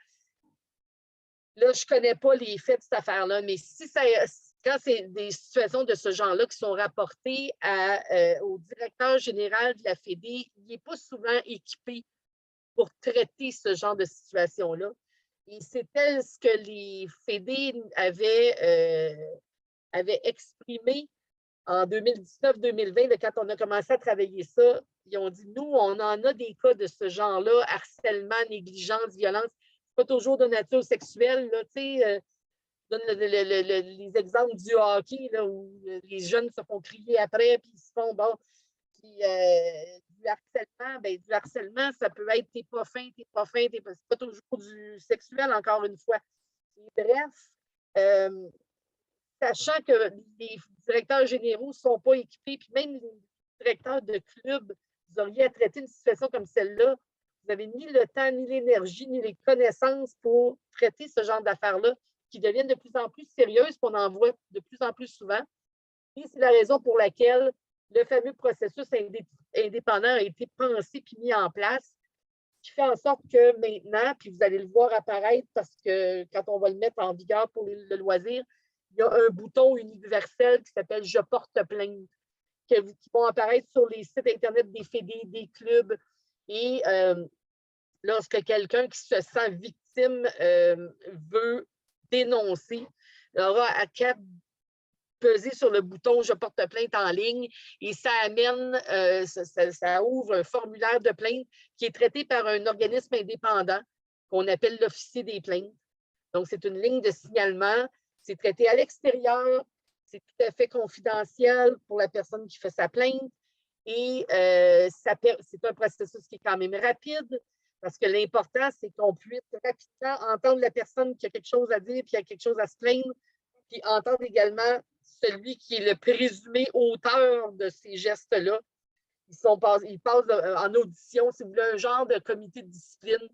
Là, je ne connais pas les faits de cette affaire-là, mais quand c'est des situations de ce genre-là qui sont rapportées au directeur général de la Fédé, il n'est pas souvent équipé pour traiter ce genre de situation-là. Et c'était ce que les Fédés avaient exprimé en 2019-2020, quand on a commencé à travailler ça. Ils ont dit, nous, on en a des cas de ce genre-là, harcèlement, négligence, violence. Pas toujours de nature sexuelle, là, tu sais, je donne les exemples du hockey, là, où les jeunes se font crier après, puis ils se font, bon, puis du harcèlement, bien, du harcèlement, ça peut être t'es pas fin, c'est pas toujours du sexuel, encore une fois. Et bref, sachant que les directeurs généraux ne sont pas équipés, puis même les directeurs de clubs, vous auriez à traiter une situation comme celle-là, vous n'avez ni le temps, ni l'énergie, ni les connaissances pour traiter ce genre d'affaires-là qui deviennent de plus en plus sérieuses, qu'on en voit de plus en plus souvent. Et c'est la raison pour laquelle le fameux processus indépendant a été pensé puis mis en place, qui fait en sorte que maintenant, puis vous allez le voir apparaître parce que quand on va le mettre en vigueur pour le loisir, il y a un bouton universel qui s'appelle « Je porte plainte » qui vont apparaître sur les sites Internet des fédés, des clubs. Et lorsque quelqu'un qui se sent victime veut dénoncer, il aura à peser sur le bouton « Je porte plainte » en ligne et ça amène, ça ouvre un formulaire de plainte qui est traité par un organisme indépendant qu'on appelle l'officier des plaintes. Donc, c'est une ligne de signalement. C'est traité à l'extérieur. C'est tout à fait confidentiel pour la personne qui fait sa plainte. Et c'est un processus qui est quand même rapide parce que l'important, c'est qu'on puisse rapidement entendre la personne qui a quelque chose à dire puis qui a quelque chose à se plaindre, puis entendre également celui qui est le présumé auteur de ces gestes-là. Ils passent en audition, si vous voulez, un genre de comité de discipline,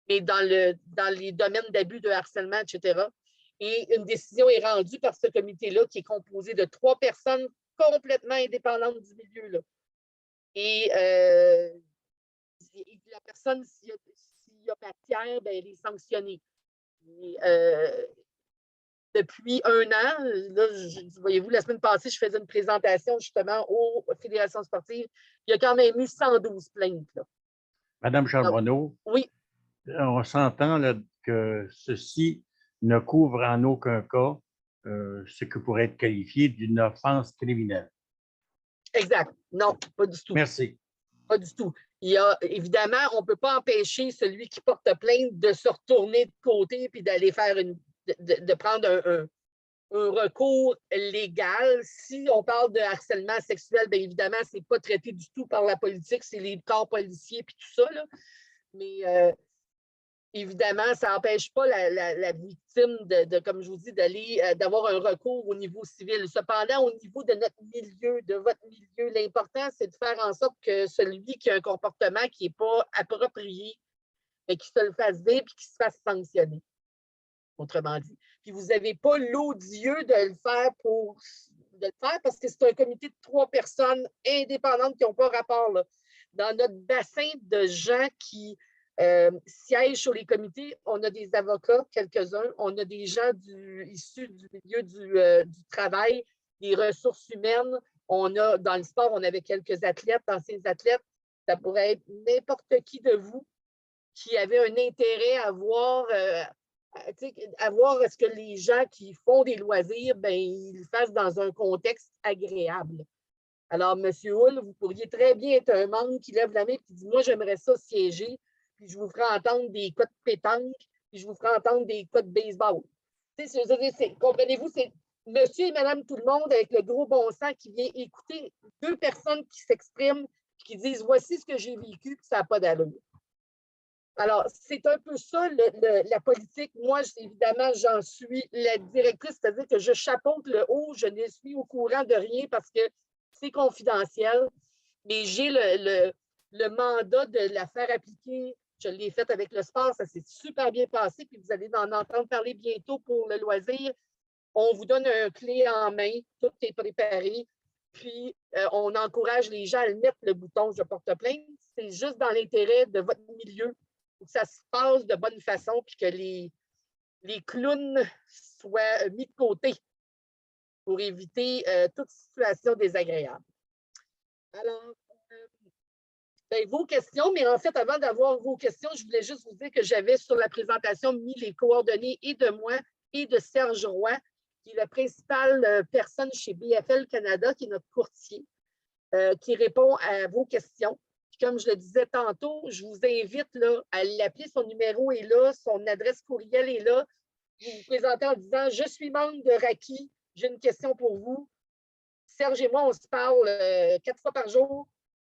mais dans les domaines d'abus, de harcèlement, etc. Et une décision est rendue par ce comité-là qui est composé de 3 personnes complètement indépendantes du milieu. Là. Et la personne, s'il y a matière, ben, elle est sanctionnée. Et, depuis 1 an, là, voyez-vous, la semaine passée, je faisais une présentation justement aux fédérations sportives. Il y a quand même eu 112 plaintes. Là. Madame Charbonneau, oui. On s'entend là, que ceci ne couvre en aucun cas ce que pourrait être qualifié d'une offense criminelle. Exact. Non, pas du tout. Merci. Pas du tout. évidemment, on ne peut pas empêcher celui qui porte plainte de se retourner de côté puis d'aller faire de prendre un recours légal. Si on parle de harcèlement sexuel, bien évidemment, ce n'est pas traité du tout par la politique, c'est les corps policiers puis tout ça, là. Mais évidemment, ça n'empêche pas la victime, comme je vous dis, d'avoir un recours au niveau civil. Cependant, au niveau de notre milieu, de votre milieu, l'important, c'est de faire en sorte que celui qui a un comportement qui n'est pas approprié, mais qu'il se le fasse dire et qu'il se fasse sanctionner, autrement dit. Puis vous n'avez pas l'odieux de le faire parce que c'est un comité de 3 personnes indépendantes qui n'ont pas rapport, là. Dans notre bassin de gens qui siègent sur les comités, on a des avocats, quelques-uns, on a des gens issus du milieu du travail, des ressources humaines. On a, dans le sport, on avait quelques athlètes, anciens athlètes. Ça pourrait être n'importe qui de vous qui avait un intérêt à voir est-ce que les gens qui font des loisirs, ben, ils le fassent dans un contexte agréable. Alors, M. Hull, vous pourriez très bien être un membre qui lève la main et qui dit « Moi, j'aimerais ça siéger, puis je vous ferai entendre des cas de pétanque, puis je vous ferai entendre des cas de baseball. » Comprenez-vous, c'est monsieur et madame tout le monde avec le gros bon sens qui vient écouter 2 personnes qui s'expriment et qui disent « Voici ce que j'ai vécu, puis ça n'a pas d'allure. » Alors, c'est un peu ça, la politique. Moi, évidemment, j'en suis la directrice, c'est-à-dire que je chapeaute le haut, je ne suis au courant de rien parce que c'est confidentiel, mais j'ai le mandat de la faire appliquer. Je l'ai fait avec le sport, ça s'est super bien passé, puis vous allez en entendre parler bientôt pour le loisir. On vous donne un clé en main, tout est préparé, puis on encourage les gens à mettre le bouton « Je porte plainte ». C'est juste dans l'intérêt de votre milieu, pour que ça se passe de bonne façon, puis que les clowns soient mis de côté pour éviter toute situation désagréable. Alors, vos questions, mais en fait, avant d'avoir vos questions, je voulais juste vous dire que j'avais sur la présentation mis les coordonnées et de moi et de Serge Roy, qui est la principale personne chez BFL Canada, qui est notre courtier, qui répond à vos questions. Comme je le disais tantôt, je vous invite là, à l'appeler. Son numéro est là, son adresse courriel est là. Vous vous présentez en disant « Je suis membre de Raki, j'ai une question pour vous. » Serge et moi, on se parle 4 fois par jour.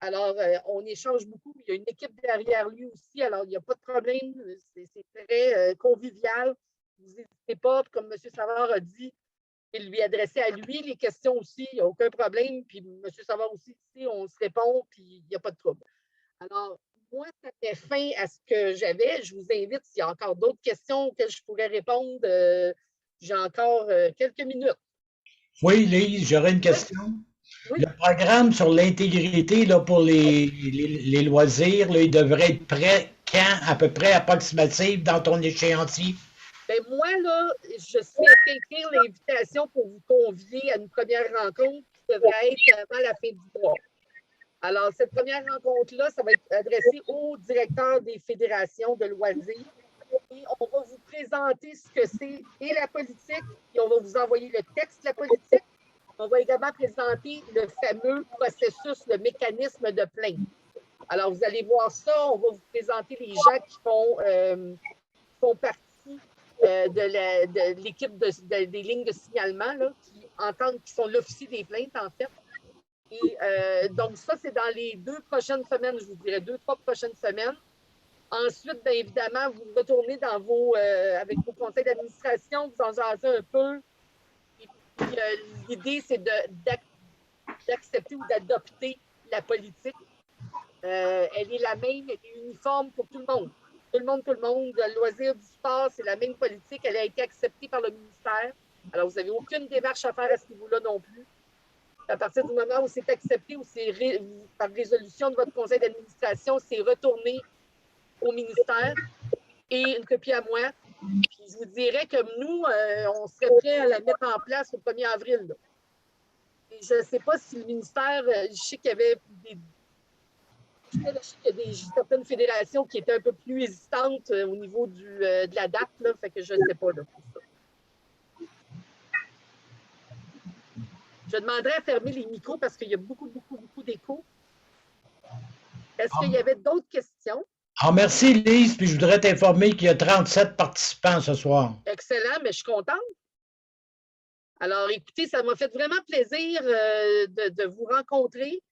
Alors, on échange beaucoup. Il y a une équipe derrière lui aussi, alors il n'y a pas de problème. C'est très convivial. Vous n'hésitez pas, comme M. Savard a dit, et lui adresser à lui les questions aussi, il n'y a aucun problème. Puis M. Savard aussi, ici, on se répond, puis il n'y a pas de trouble. Alors, moi, ça fait fin à ce que j'avais. Je vous invite, s'il y a encore d'autres questions auxquelles je pourrais répondre, j'ai encore quelques minutes. Oui, Lise, j'aurais une question. Oui. Le programme sur l'intégrité pour les loisirs, là, il devrait être prêt quand, à peu près approximatif, dans ton échéancier? Bien, moi, là, je suis à écrire l'invitation pour vous convier à une première rencontre qui devrait être avant la fin du mois. Alors, cette première rencontre-là, ça va être adressé au directeur des fédérations de loisirs. Et on va vous présenter ce que c'est et la politique, et on va vous envoyer le texte de la politique. On va également présenter le fameux processus, le mécanisme de plainte. Alors, vous allez voir ça. On va vous présenter les gens qui font partie de l'équipe des lignes de signalement, là, qui sont l'officier des plaintes, en fait. Et donc, ça, c'est dans les 2 prochaines semaines, je vous dirais, 2-3 prochaines semaines. Ensuite, bien évidemment, vous retournez dans avec vos conseils d'administration, vous en jasez un peu. Et puis, l'idée, c'est d'accepter ou d'adopter la politique. Elle est la même, elle est uniforme pour tout le monde. Tout le monde, le loisir du sport, c'est la même politique. Elle a été acceptée par le ministère. Alors, vous n'avez aucune démarche à faire à ce niveau-là non plus. À partir du moment où c'est accepté ou c'est par résolution de votre conseil d'administration, c'est retourné au ministère et une copie à moi. Puis je vous dirais que nous, on serait prêt à la mettre en place au 1er avril. Là. Et je ne sais pas si le ministère, je sais qu'il y avait certaines fédérations qui étaient un peu plus hésitantes au niveau de la date, là, fait que je ne sais pas là, pour ça. Je demanderais à fermer les micros parce qu'il y a beaucoup d'écho. Est-ce qu'il y avait d'autres questions? Merci, Lise, puis je voudrais t'informer qu'il y a 37 participants ce soir. Excellent, mais je suis contente. Alors, écoutez, ça m'a fait vraiment plaisir de vous rencontrer.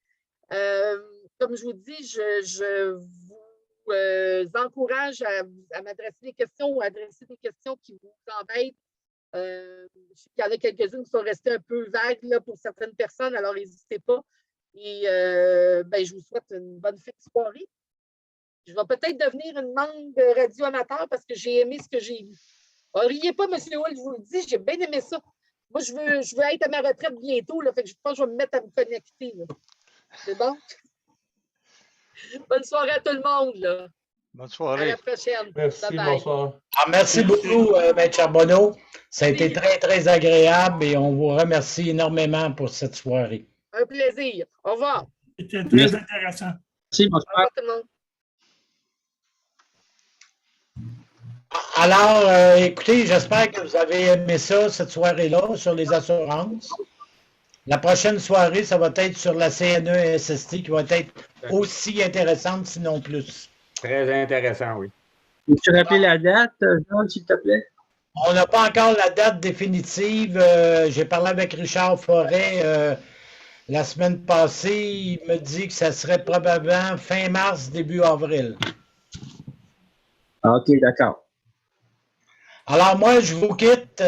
Comme je vous dis, je vous encourage à m'adresser des questions ou à adresser des questions qui vous embêtent. Je sais qu'il y en a quelques-unes qui sont restées un peu vagues là, pour certaines personnes, alors n'hésitez pas. Et je vous souhaite une bonne fin de soirée. Je vais peut-être devenir une membre de radio amateur parce que j'ai aimé ce que j'ai vu. Riez pas, M. Hull, je vous le dis, j'ai bien aimé ça. Moi, je veux être à ma retraite bientôt, là, fait que je pense que je vais me mettre à me connecter. C'est bon? Bonne soirée à tout le monde. Là. Bonne soirée. À la prochaine. Merci, bye bye. bonsoir. Merci beaucoup, M. Charbonneau. Ça a été très, très agréable et on vous remercie énormément pour cette soirée. Un plaisir. Au revoir. C'était très intéressant. Merci, bonsoir. Au revoir tout le monde. Alors, écoutez, j'espère que vous avez aimé ça, cette soirée-là, sur les assurances. La prochaine soirée, ça va être sur la CNE-SST qui va être aussi intéressante, sinon plus. Très intéressant, oui. Peux-tu rappeler la date, Jean, s'il te plaît? On n'a pas encore la date définitive. J'ai parlé avec Richard Forêt la semaine passée. Il me dit que ça serait probablement fin mars, début avril. OK, d'accord. Alors moi, je vous quitte.